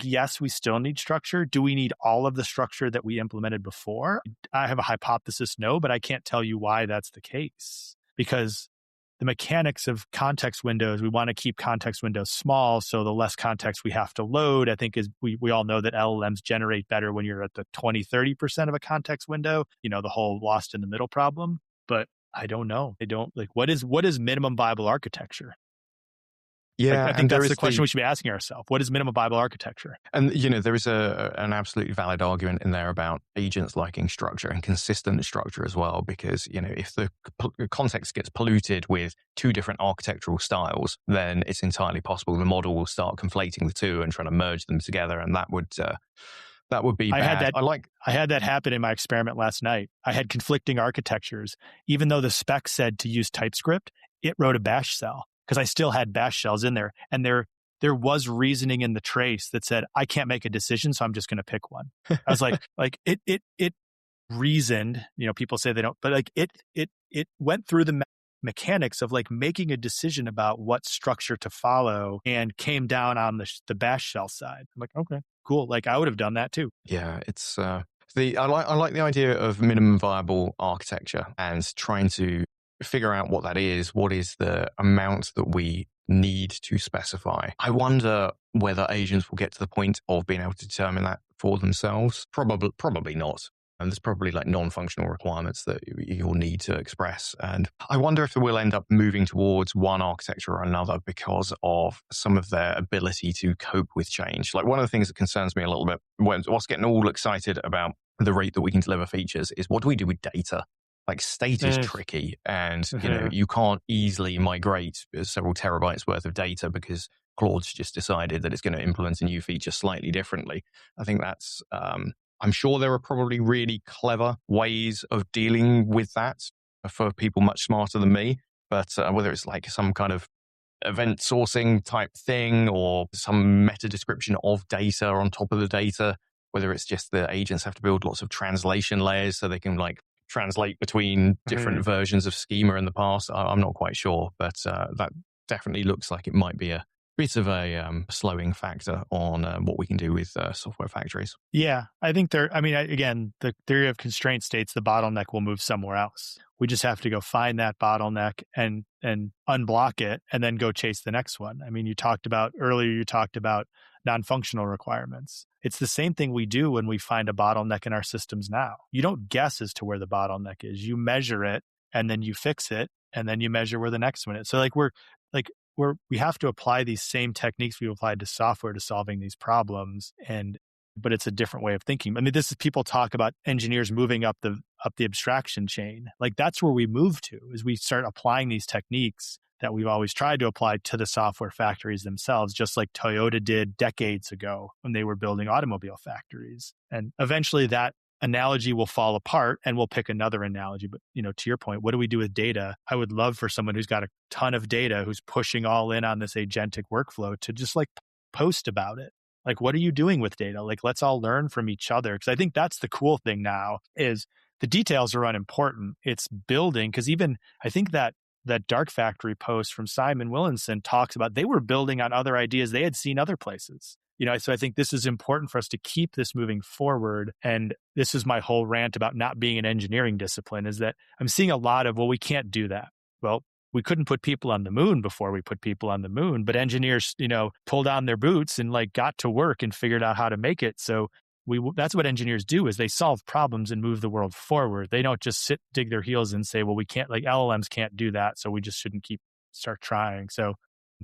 yes, we still need structure. Do we need all of the structure that we implemented before? I have a hypothesis, no, but I can't tell you why that's the case. Because the mechanics of context windows, we want to keep context windows small, so the less context we have to load, I think, is we all know that LLMs generate better when you're at the 20-30% of a context window, the whole lost in the middle problem. But I don't know. What is minimum viable architecture? Yeah, I think that's the question we should be asking ourselves. What is minimum viable architecture? And, there is an absolutely valid argument in there about agents liking structure and consistent structure as well, because, if the context gets polluted with two different architectural styles, then it's entirely possible the model will start conflating the two and trying to merge them together. And that would be bad. I had that happen in my experiment last night. I had conflicting architectures. Even though the spec said to use TypeScript, it wrote a bash shell, because I still had bash shells in there. And there was reasoning in the trace that said, I can't make a decision, so I'm just going to pick one. I was like it reasoned, people say they don't, but it went through the mechanics of making a decision about what structure to follow and came down on the bash shell side. I'm like, okay, cool. I would have done that too. Yeah, it's I like the idea of minimum viable architecture and trying to figure out what that is. What is the amount that we need to specify? I wonder whether agents will get to the point of being able to determine that for themselves. Probably not. And there's probably non-functional requirements that you'll need to express. And I wonder if we'll end up moving towards one architecture or another because of some of their ability to cope with change. One of the things that concerns me a little bit, whilst getting all excited about the rate that we can deliver features, is what do we do with data? State is tricky, and you can't easily migrate several terabytes worth of data because Claude's just decided that it's going to implement a new feature slightly differently. I think that's I'm sure there are probably really clever ways of dealing with that for people much smarter than me, but whether it's some kind of event sourcing type thing or some meta description of data on top of the data, whether it's just the agents have to build lots of translation layers so they can translate between different versions of schema in the past, I'm not quite sure, but that definitely looks like it might be a bit of a slowing factor on what we can do with software factories. Yeah, I think again, the theory of constraint states the bottleneck will move somewhere else. We just have to go find that bottleneck and unblock it and then go chase the next one. You talked about non-functional requirements. It's the same thing we do when we find a bottleneck in our systems now. You don't guess as to where the bottleneck is. You measure it and then you fix it and then you measure where the next one is. So we have to apply these same techniques we applied to software to solving these problems, but it's a different way of thinking. This is people talk about engineers moving up the abstraction chain. That's where we move to, is we start applying these techniques that we've always tried to apply to the software factories themselves, just like Toyota did decades ago when they were building automobile factories. And eventually that analogy will fall apart and we'll pick another analogy. But, to your point, what do we do with data? I would love for someone who's got a ton of data, who's pushing all in on this agentic workflow, to just like post about it. Like, what are you doing with data? Like, let's all learn from each other. Because I think that's the cool thing now is the details are unimportant. It's building. Because even I think that Dark Factory post from Simon Willinson talks about they were building on other ideas they had seen other places. So I think this is important for us to keep this moving forward. And this is my whole rant about not being an engineering discipline, is that I'm seeing a lot of, well, we can't do that. Well, we couldn't put people on the moon before we put people on the moon, but engineers, pulled on their boots and like got to work and figured out how to make it. So that's what engineers do, is they solve problems and move the world forward. They don't just dig their heels and say, well, we can't, like LLMs can't do that, so we just shouldn't start trying. So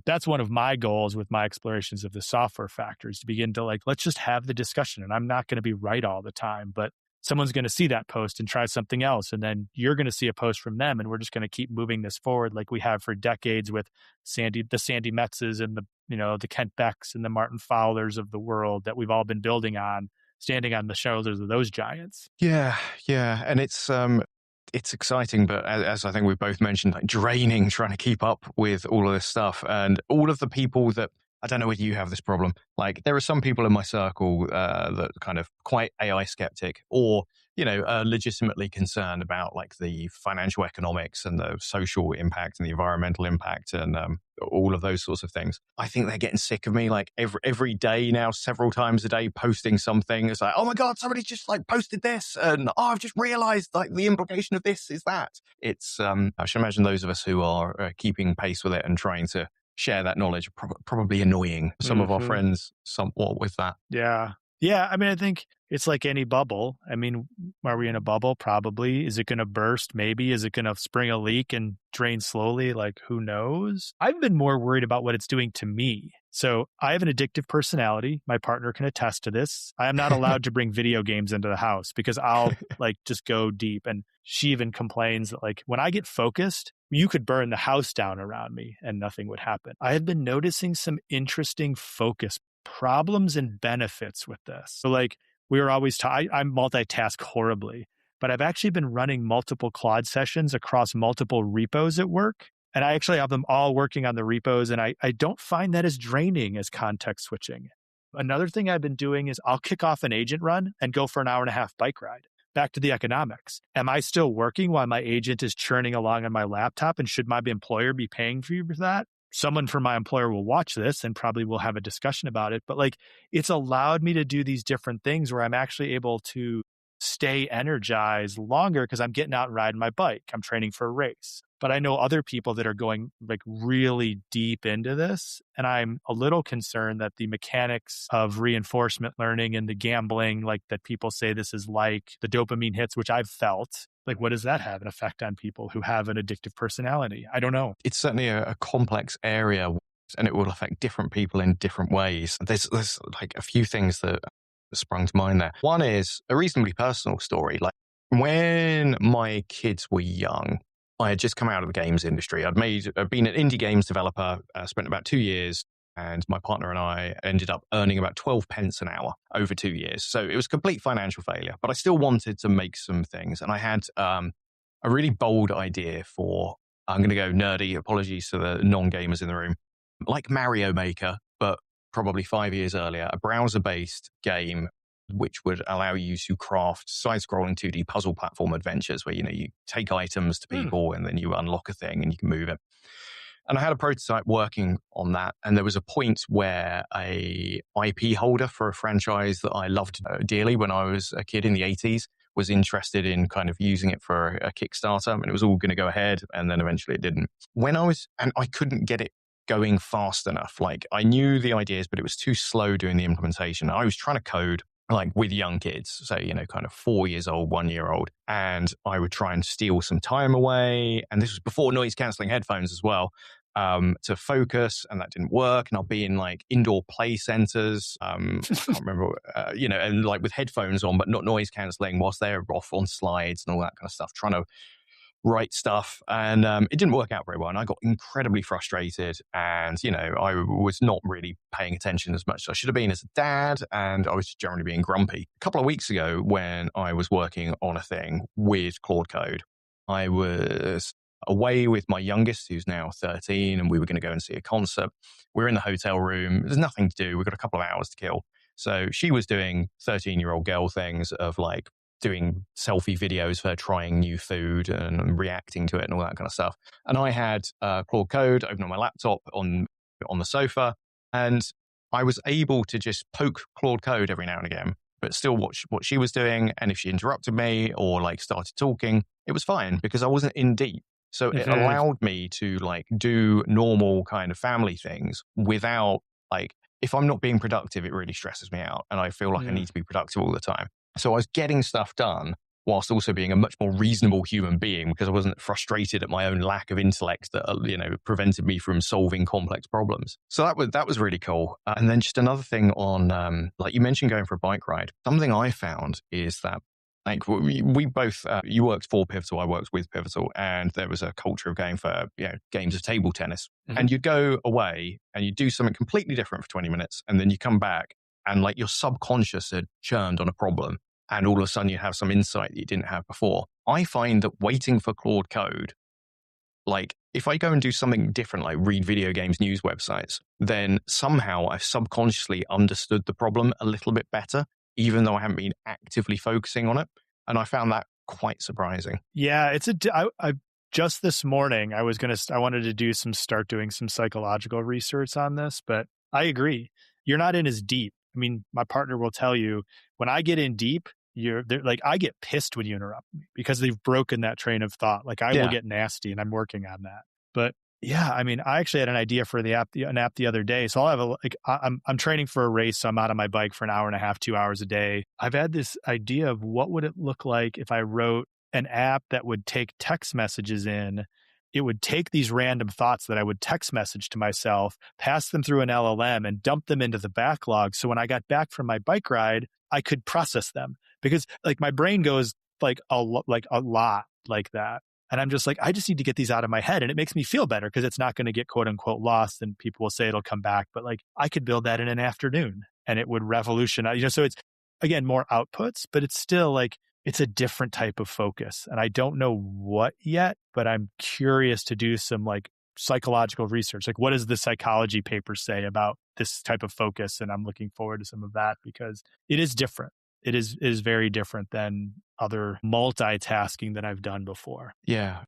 that's one of my goals with my explorations of the software factors, to begin to let's just have the discussion. And I'm not going to be right all the time, but someone's going to see that post and try something else. And then you're going to see a post from them. And we're just going to keep moving this forward like we have for decades with the Sandy Metzes and the Kent Becks and the Martin Fowlers of the world that we've all been building on, standing on the shoulders of those giants. Yeah. And it's exciting, but as I think we've both mentioned, like draining, trying to keep up with all of this stuff. And all of the people that, I don't know whether you have this problem, like there are some people in my circle that are kind of quite AI skeptic, or legitimately concerned about like the financial economics and the social impact and the environmental impact and all of those sorts of things. I think they're getting sick of me like every day now, several times a day, posting something. It's like, oh my God, somebody just like posted this, and I've just realized like the implication of this is that. It's I should imagine those of us who are keeping pace with it and trying to share that knowledge, probably annoying some of our friends somewhat with that. Yeah. I mean, I think it's like any bubble. I mean, are we in a bubble? Probably. Is it going to burst? Maybe. Is it going to spring a leak and drain slowly? Like, who knows? I've been more worried about what it's doing to me. So I have an addictive personality. My partner can attest to this. I am not allowed to bring video games into the house because I'll like just go deep. And she even complains that like when I get focused, you could burn the house down around me and nothing would happen. I have been noticing some interesting focus problems and benefits with this. So like we were always I multitask horribly, but I've actually been running multiple Claude sessions across multiple repos at work. And I actually have them all working on the repos. And I don't find that as draining as context switching. Another thing I've been doing is I'll kick off an agent run and go for an 1.5-hour bike ride. Back to the economics. Am I still working while my agent is churning along on my laptop? And should my employer be paying for that? Someone from my employer will watch this and probably will have a discussion about it. But like, it's allowed me to do these different things where I'm actually able to stay energized longer because I'm getting out and riding my bike. I'm training for a race. But I know other people that are going like really deep into this. And I'm a little concerned that the mechanics of reinforcement learning and the gambling, like that people say this is like the dopamine hits, which I've felt, like, what does that have an effect on people who have an addictive personality? I don't know. It's certainly a complex area and it will affect different people in different ways. There's like a few things that sprung to mind there. One is a reasonably personal story. Like when my kids were young, I had just come out of the games industry. I'd been an indie games developer, spent about 2 years, and my partner and I ended up earning about 12 pence an hour over 2 years. So it was a complete financial failure, but I still wanted to make some things. And I had a really bold idea for, I'm going to go nerdy, apologies to the non-gamers in the room, like Mario Maker, but probably 5 years earlier, a browser-based game which would allow you to craft side-scrolling 2D puzzle platform adventures where, you take items to people and then you unlock a thing and you can move it. And I had a prototype working on that. And there was a point where a IP holder for a franchise that I loved dearly when I was a kid in the 80s was interested in kind of using it for a Kickstarter. And it was all going to go ahead. And then eventually it didn't. And I couldn't get it going fast enough. Like I knew the ideas, but it was too slow doing the implementation. I was trying to code like with young kids, so, kind of 4 years old, 1 year old. And I would try and steal some time away. And this was before noise cancelling headphones as well, to focus. And that didn't work. And I'll be in like indoor play centers. I can't remember, and like with headphones on, but not noise cancelling whilst they're off on slides and all that kind of stuff, trying to write stuff. And it didn't work out very well. And I got incredibly frustrated. And, I was not really paying attention as much as I should have been as a dad. And I was just generally being grumpy. A couple of weeks ago, when I was working on a thing with Claude Code, I was away with my youngest, who's now 13, and we were going to go and see a concert. We're in the hotel room. There's nothing to do. We've got a couple of hours to kill. So she was doing 13-year-old girl things of like doing selfie videos of her trying new food and reacting to it and all that kind of stuff. And I had Claude Code open on my laptop on the sofa, and I was able to just poke Claude Code every now and again, but still watch what she was doing. And if she interrupted me or like started talking, it was fine because I wasn't in deep. So it allowed me to like do normal kind of family things without like, if I'm not being productive, it really stresses me out. And I feel like I need to be productive all the time. So I was getting stuff done whilst also being a much more reasonable human being because I wasn't frustrated at my own lack of intellect that, prevented me from solving complex problems. So that was really cool. And then just another thing on, like you mentioned going for a bike ride. Something I found is that like we both, you worked for Pivotal, I worked with Pivotal, and there was a culture of going for games of table tennis. Mm-hmm. And you'd go away and you'd do something completely different for 20 minutes. And then you come back and like your subconscious had churned on a problem. And all of a sudden you have some insight that you didn't have before. I find that waiting for Claude Code, like if I go and do something different, like read video games news websites, then somehow I've subconsciously understood the problem a little bit better, even though I haven't been actively focusing on it. And I found that quite surprising. Yeah, I just this morning, I wanted to start doing some psychological research on this, but I agree. You're not in as deep. I mean, my partner will tell you when I get in deep, I get pissed when you interrupt me because they've broken that train of thought. Like I will get nasty, and I'm working on that. But yeah, I mean, I actually had an idea for an app the other day. So I'll have I'm training for a race. So I'm out on my bike for an hour and a half, 2 hours a day. I've had this idea of what would it look like if I wrote an app that would take text messages in. It would take these random thoughts that I would text message to myself, pass them through an LLM and dump them into the backlog. So when I got back from my bike ride, I could process them because like my brain goes like a lot like that. And I'm just like, I just need to get these out of my head. And it makes me feel better because it's not going to get quote unquote lost and people will say it'll come back. But like I could build that in an afternoon and it would revolutionize, so it's again, more outputs, but it's still like, it's a different type of focus. And I don't know what yet, but I'm curious to do some like psychological research. Like what does the psychology paper say about this type of focus? And I'm looking forward to some of that because it is different. It is very different than other multitasking that I've done before. Yeah.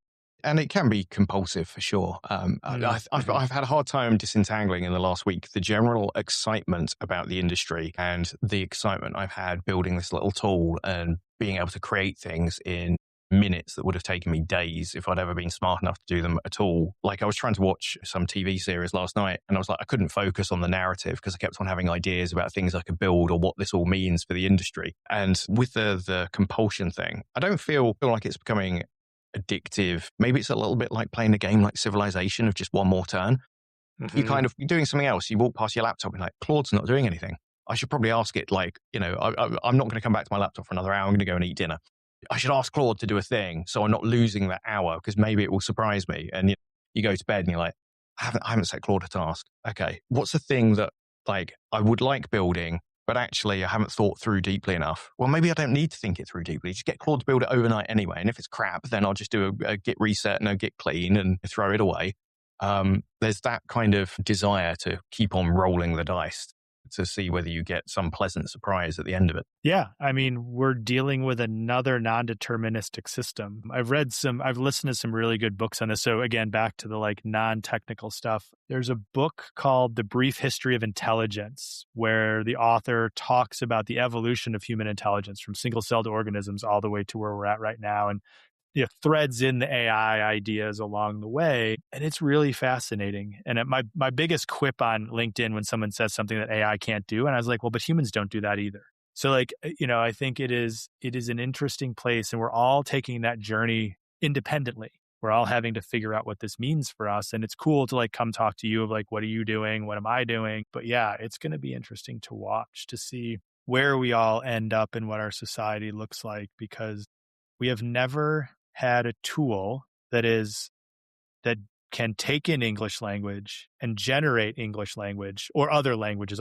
And it can be compulsive for sure. I've had a hard time disentangling in the last week the general excitement about the industry and the excitement I've had building this little tool and being able to create things in minutes that would have taken me days if I'd ever been smart enough to do them at all. Like I was trying to watch some TV series last night and I was like, I couldn't focus on the narrative because I kept on having ideas about things I could build or what this all means for the industry. And with the compulsion thing, I don't feel like it's becoming addictive. Maybe it's a little bit like playing a game like Civilization of just one more turn. Mm-hmm. You're doing something else. You walk past your laptop and like, Claude's not doing anything. I should probably ask it like, I'm not going to come back to my laptop for another hour. I'm going to go and eat dinner. I should ask Claude to do a thing so I'm not losing that hour because maybe it will surprise me. And you go to bed and you're like, I haven't set Claude a task. Okay, what's the thing that like I would like building, but actually I haven't thought through deeply enough? Well, maybe I don't need to think it through deeply. Just get Claude to build it overnight anyway. And if it's crap, then I'll just do a git reset and a git clean and throw it away. There's that kind of desire to keep on rolling the dice to see whether you get some pleasant surprise at the end of it. Yeah. I mean, we're dealing with another non-deterministic system. I've listened to some really good books on this. So again, back to the like non-technical stuff. There's a book called The Brief History of Intelligence, where the author talks about the evolution of human intelligence from single-celled organisms all the way to where we're at right now. And threads in the AI ideas along the way. And it's really fascinating. And my biggest quip on LinkedIn when someone says something that AI can't do, and I was like, well, but humans don't do that either. So like, I think it is an interesting place and we're all taking that journey independently. We're all having to figure out what this means for us. And it's cool to like come talk to you of like, what are you doing? What am I doing? But yeah, it's going to be interesting to watch to see where we all end up and what our society looks like because we have never had a tool that can take in English language and generate English language or other languages.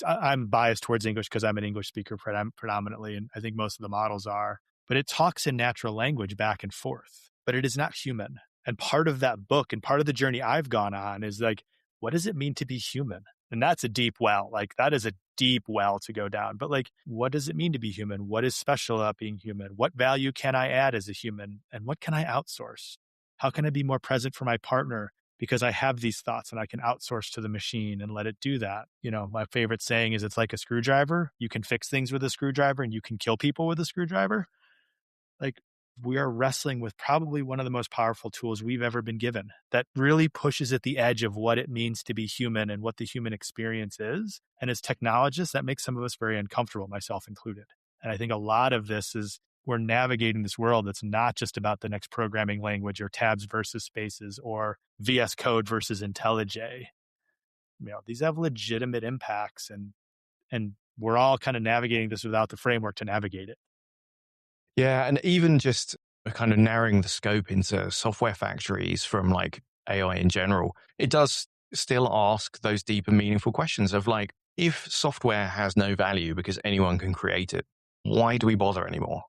I'm biased towards English because I'm an English speaker predominantly, and I think most of the models are. But it talks in natural language back and forth, but it is not human. And part of that book and part of the journey I've gone on is like, what does it mean to be human? And that's a deep well. Like, that is a deep well to go down. But like, what does it mean to be human? What is special about being human? What value can I add as a human? And what can I outsource? How can I be more present for my partner because I have these thoughts and I can outsource to the machine and let it do that? You know, my favorite saying is, it's like a screwdriver. You can fix things with a screwdriver and you can kill people with a screwdriver. Like, we are wrestling with probably one of the most powerful tools we've ever been given that really pushes at the edge of what it means to be human and what the human experience is. And as technologists, that makes some of us very uncomfortable, myself included. And I think a lot of this is we're navigating this world that's not just about the next programming language or tabs versus spaces or VS Code versus IntelliJ. You know, these have legitimate impacts, and we're all kind of navigating this without the framework to navigate it. Yeah, and even just kind of narrowing the scope into software factories from like AI in general, it does still ask those deeper, meaningful questions of like, if software has no value because anyone can create it, why do we bother anymore?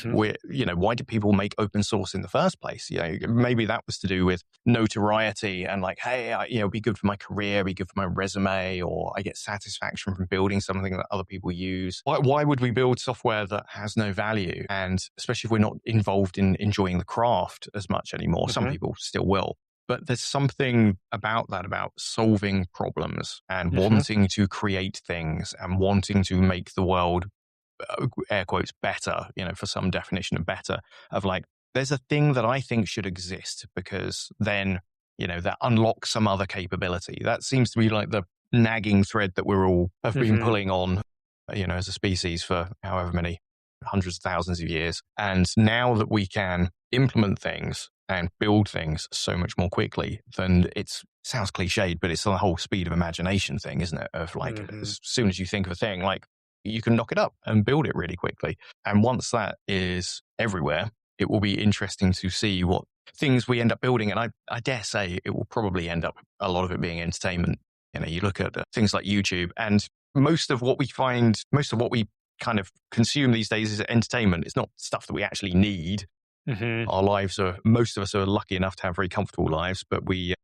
Why did people make open source in the first place? Maybe that was to do with notoriety and like, hey, be good for my career, be good for my resume, or I get satisfaction from building something that other people use. Why would we build software that has no value? And especially if we're not involved in enjoying the craft as much anymore. Some people still will. But there's something about that, about solving problems and wanting to create things and wanting to make the world, air quotes, better, for some definition of better, of like, there's a thing that I think should exist because then, that unlocks some other capability. That seems to be like the nagging thread that we're all have been pulling on, as a species for however many hundreds of thousands of years. And now that we can implement things and build things so much more quickly, then sounds cliched, but it's the whole speed of imagination thing, isn't it? Of like, as soon as you think of a thing, like, you can knock it up and build it really quickly. And once that is everywhere, it will be interesting to see what things we end up building. And I dare say it will probably end up, a lot of it being entertainment. You look at things like YouTube, and most of what we kind of consume these days is entertainment. It's not stuff that we actually need. Our lives most of us are lucky enough to have very comfortable lives, but we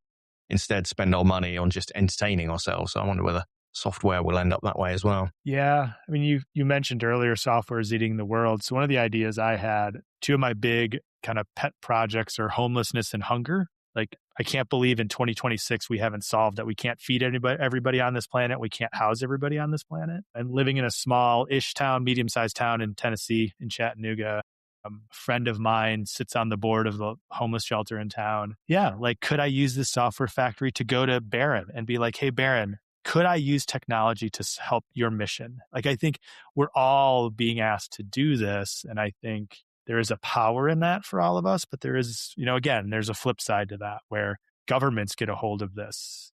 instead spend our money on just entertaining ourselves. So I wonder whether software will end up that way as well. Yeah. I mean, you mentioned earlier software is eating the world. So one of the ideas I had, two of my big kind of pet projects are homelessness and hunger. Like, I can't believe in 2026 we haven't solved that. We can't feed everybody on this planet. We can't house everybody on this planet. And living in a small-ish town, medium-sized town in Tennessee, in Chattanooga, a friend of mine sits on the board of the homeless shelter in town. Yeah, like, could I use this software factory to go to Barron and be like, hey, Barron, could I use technology to help your mission? Like, I think we're all being asked to do this. And I think there is a power in that for all of us. But there is, again, there's a flip side to that where governments get a hold of this.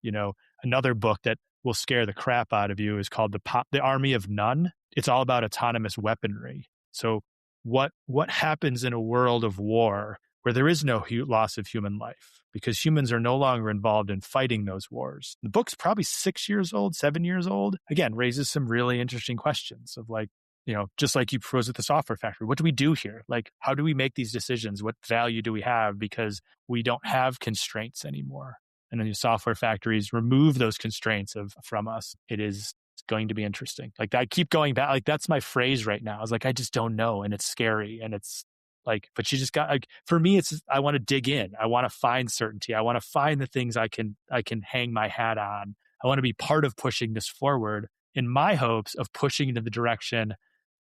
Another book that will scare the crap out of you is called The Army of None. It's all about autonomous weaponry. So what happens in a world of war where there is no loss of human life because humans are no longer involved in fighting those wars? The book's probably 6 years old, 7 years old. Again, raises some really interesting questions of like, just like you proposed with the software factory, what do we do here? Like, how do we make these decisions? What value do we have? Because we don't have constraints anymore. And then the software factories remove those constraints from us. It's going to be interesting. Like, I keep going back. Like, that's my phrase right now. I was like, I just don't know. And it's scary. And it's like, but you just got, like, for me, I want to dig in. I want to find certainty. I want to find the things I can hang my hat on. I want to be part of pushing this forward in my hopes of pushing into the direction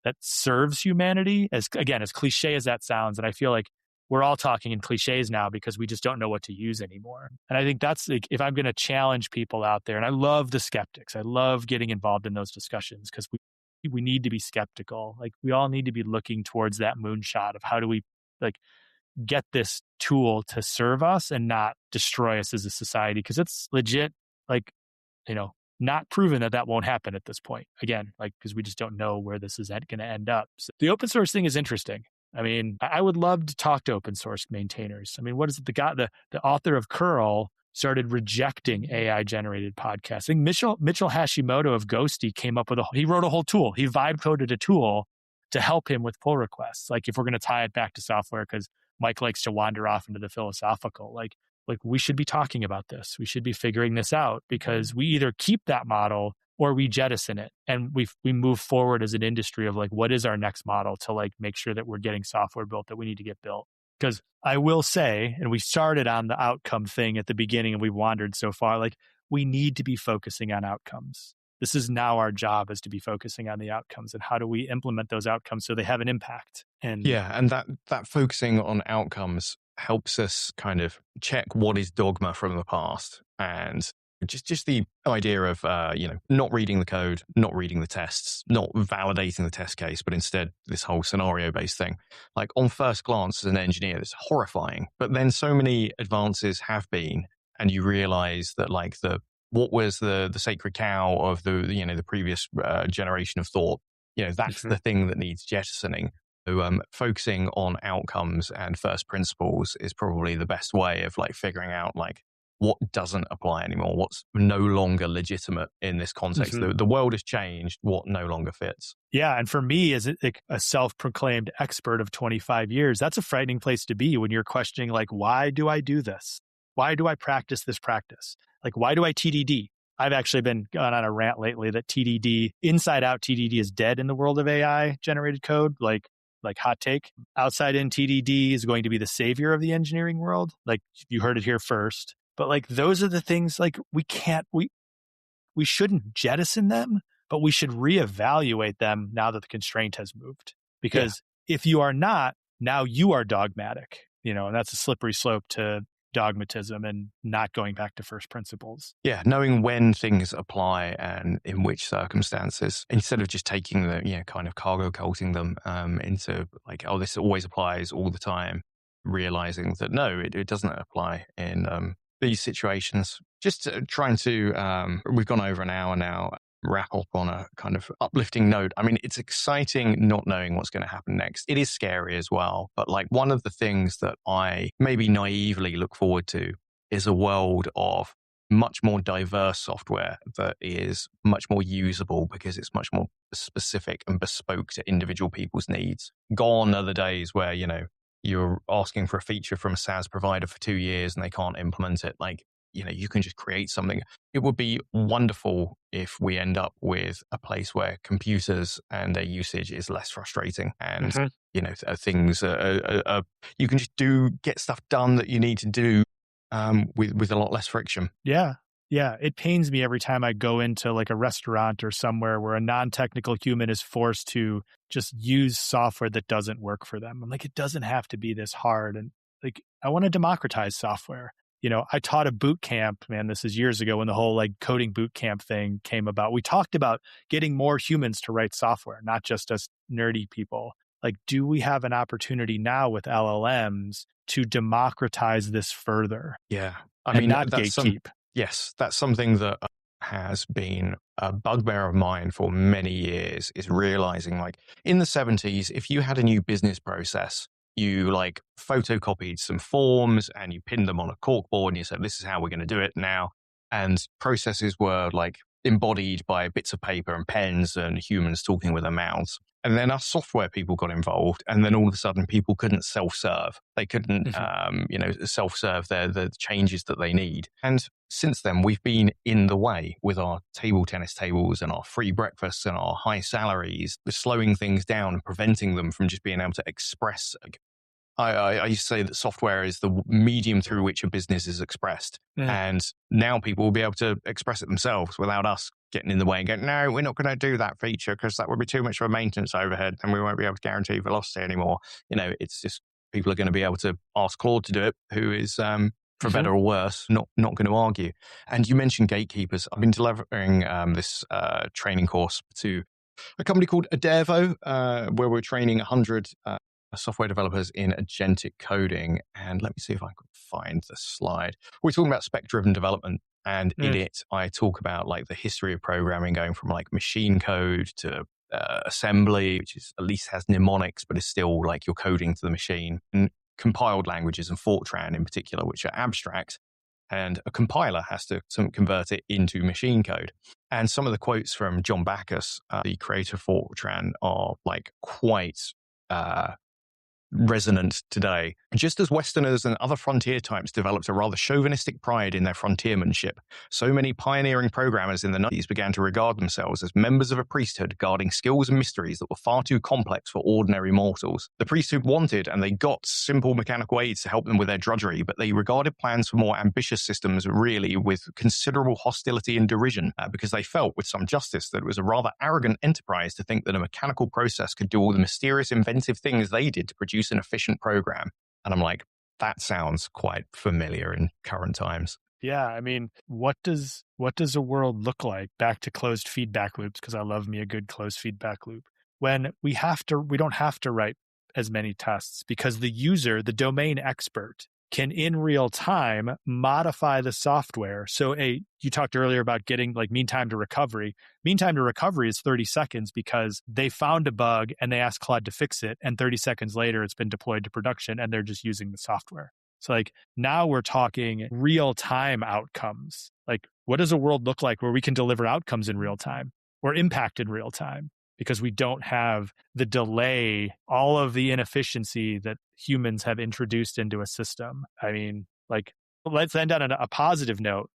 that serves humanity, as cliche as that sounds. And I feel like we're all talking in cliches now because we just don't know what to use anymore. And I think that's like, if I'm going to challenge people out there, and I love the skeptics, I love getting involved in those discussions because we need to be skeptical. Like, we all need to be looking towards that moonshot of how do we like get this tool to serve us and not destroy us as a society, because it's legit, like, not proven that won't happen at this point. Again, like, because we just don't know where this is going to end up. So the open source thing is interesting. I mean, I would love to talk to open source maintainers. I mean, what is it? The author of Curl started rejecting AI generated podcasts. I think Mitchell Hashimoto of Ghosty came up with he wrote a whole tool. He vibe coded a tool to help him with pull requests. Like if we're going to tie it back to software, because Mike likes to wander off into the philosophical, like we should be talking about this. We should be figuring this out, because we either keep that model or we jettison it, and we move forward as an industry of like, what is our next model to like make sure that we're getting software built that we need to get built. Because I will say, and we started on the outcome thing at the beginning and we've wandered so far, like we need to be focusing on outcomes. This is now our job, is to be focusing on the outcomes, and how do we implement those outcomes so they have an impact. And that focusing on outcomes helps us kind of check what is dogma from the past, and just the idea of not reading the code, not reading the tests, not validating the test case, but instead this whole scenario based thing. Like on first glance as an engineer, it's horrifying, but then so many advances have been, and you realize that like what was the sacred cow of the previous generation of thought, that's the thing that needs jettisoning. So focusing on outcomes and first principles is probably the best way of like figuring out like what doesn't apply anymore, what's no longer legitimate in this context. The world has changed, what no longer fits. Yeah, and for me, as a self-proclaimed expert of 25 years, that's a frightening place to be when you're questioning like, why do I do this? Why do I practice this practice? Like, why do I TDD? I've actually been going on a rant lately that TDD, inside out TDD is dead in the world of AI generated code. Like hot take. Outside in TDD is going to be the savior of the engineering world. Like you heard it here first. But like those are the things like we shouldn't jettison them, but we should reevaluate them now that the constraint has moved. Because if you are not, now you are dogmatic, and that's a slippery slope to dogmatism and not going back to first principles. Yeah, knowing when things apply and in which circumstances, instead of just taking the, kind of cargo culting them into like, oh, this always applies all the time, realizing that no, it doesn't apply in these situations. Just trying to, we've gone over an hour now, wrap up on a kind of uplifting note. I mean, it's exciting not knowing what's going to happen next. It is scary as well. But like one of the things that I maybe naively look forward to is a world of much more diverse software that is much more usable because it's much more specific and bespoke to individual people's needs. Gone are the days where, you're asking for a feature from a SaaS provider for 2 years and they can't implement it. Like, you can just create something. It would be wonderful if we end up with a place where computers and their usage is less frustrating, and things you can just get stuff done that you need to do with a lot less friction. Yeah. It pains me every time I go into like a restaurant or somewhere where a non-technical human is forced to just use software that doesn't work for them. I'm like, it doesn't have to be this hard. And like, I want to democratize software. I taught a boot camp, man, this is years ago when the whole like coding boot camp thing came about. We talked about getting more humans to write software, not just us nerdy people. Like, do we have an opportunity now with LLMs to democratize this further? Yeah. I mean, not gatekeep. Yes, that's something that has been a bugbear of mine for many years, is realizing like in the 70s, if you had a new business process, you like photocopied some forms and you pinned them on a corkboard and you said, this is how we're going to do it now. And processes were like embodied by bits of paper and pens and humans talking with their mouths. And then our software people got involved, and then all of a sudden people couldn't self-serve. They couldn't, self-serve the changes that they need. And since then, we've been in the way with our table tennis tables and our free breakfasts and our high salaries, slowing things down and preventing them from just being able to express. I used to say that software is the medium through which a business is expressed. Yeah. And now people will be able to express it themselves without us getting in the way and going, no, we're not going to do that feature because that would be too much of a maintenance overhead and we won't be able to guarantee velocity anymore. It's just people are going to be able to ask Claude to do it, who is, for better or worse, not going to argue. And you mentioned gatekeepers. I've been delivering this training course to a company called Adevo, where we're training 100 software developers in agentic coding. And let me see if I can find the slide. We're talking about spec-driven development. And in it, I talk about like the history of programming going from like machine code to assembly, which is at least has mnemonics, but is still like you're coding to the machine, and compiled languages and Fortran in particular, which are abstract. And a compiler has to convert it into machine code. And some of the quotes from John Backus, the creator of Fortran, are like quite resonant today. Just as Westerners and other frontier types developed a rather chauvinistic pride in their frontiermanship, so many pioneering programmers in the 90s began to regard themselves as members of a priesthood guarding skills and mysteries that were far too complex for ordinary mortals. The priesthood wanted, and they got, simple mechanical aids to help them with their drudgery, but they regarded plans for more ambitious systems really with considerable hostility and derision, because they felt, with some justice, that it was a rather arrogant enterprise to think that a mechanical process could do all the mysterious, inventive things they did to produce an efficient program. And I'm like, that sounds quite familiar in current times. Yeah, I mean, what does a world look like? Back to closed feedback loops, because I love me a good closed feedback loop. When we don't have to write as many tests, because the user, the domain expert, can in real time modify the software. So you talked earlier about getting like mean time to recovery. Mean time to recovery is 30 seconds because they found a bug and they asked Claude to fix it. And 30 seconds later, it's been deployed to production and they're just using the software. So like now we're talking real time outcomes. Like what does a world look like where we can deliver outcomes in real time or impact in real time? Because we don't have the delay, all of the inefficiency that humans have introduced into a system. I mean, like, let's end on a positive note.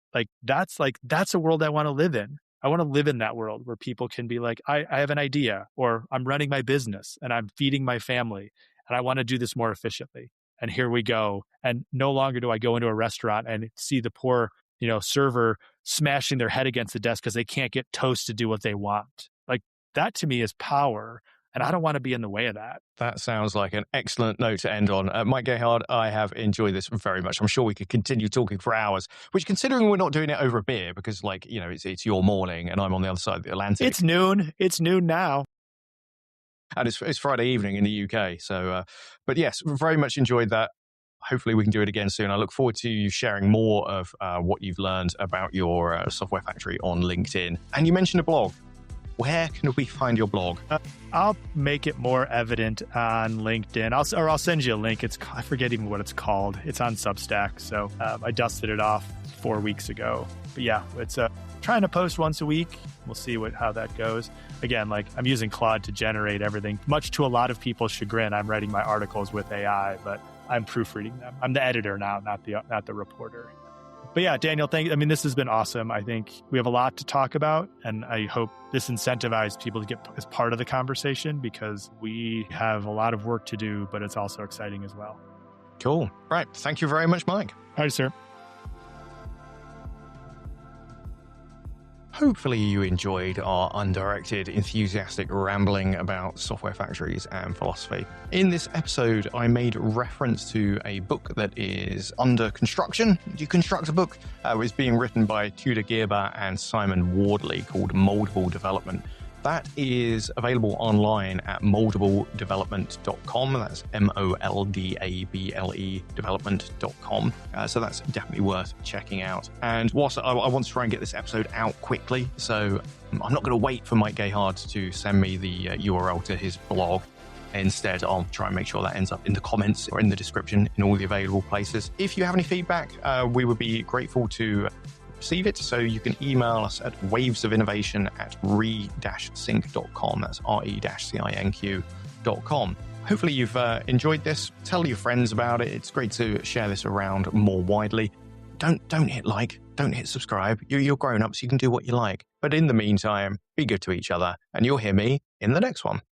That's a world I want to live in. I want to live in that world where people can be like, I have an idea, or I'm running my business and I'm feeding my family and I want to do this more efficiently. And here we go. And no longer do I go into a restaurant and see the poor, server smashing their head against the desk because they can't get toast to do what they want. Like, that to me is power, and I don't want to be in the way of that. That sounds like an excellent note to end on. Mike Gayhard, I have enjoyed this very much. I'm sure we could continue talking for hours, which, considering we're not doing it over a beer, because it's your morning and I'm on the other side of the Atlantic. It's noon. It's noon now. And it's Friday evening in the UK. So, but yes, very much enjoyed that. Hopefully we can do it again soon. I look forward to you sharing more of what you've learned about your software factory on LinkedIn. And you mentioned a blog. Where can we find your blog? I'll make it more evident on LinkedIn. I'll send you a link. I forget even what it's called. It's on Substack. So I dusted it off 4 weeks ago. But yeah, it's trying to post once a week. We'll see how that goes. Again, I'm using Claude to generate everything. Much to a lot of people's chagrin, I'm writing my articles with AI, but I'm proofreading them. I'm the editor now, not the reporter. But yeah, Daniel, this has been awesome. I think we have a lot to talk about, and I hope this incentivizes people to get as part of the conversation, because we have a lot of work to do, but it's also exciting as well. Cool. Right. Thank you very much, Mike. All right, sir. Hopefully you enjoyed our undirected, enthusiastic rambling about software factories and philosophy. In this episode, I made reference to a book that is under construction. You construct a book. It's being written by Tudor Gerber and Simon Wardley, called Moldable Development. That is available online at moldabledevelopment.com. That's MOLDABLE development.com. So that's definitely worth checking out. And whilst I want to try and get this episode out quickly, so I'm not going to wait for Mike Gayhard to send me the URL to his blog. Instead, I'll try and make sure that ends up in the comments or in the description in all the available places. If you have any feedback, we would be grateful to receive it. So you can email us at wavesofinnovation@re-sync.com. That's re-cinq.com. Hopefully you've enjoyed this. Tell your friends about it. It's great to share this around more widely. Don't hit like, don't hit subscribe. You're grown-ups, you can do what you like. But in the meantime, be good to each other, and you'll hear me in the next one.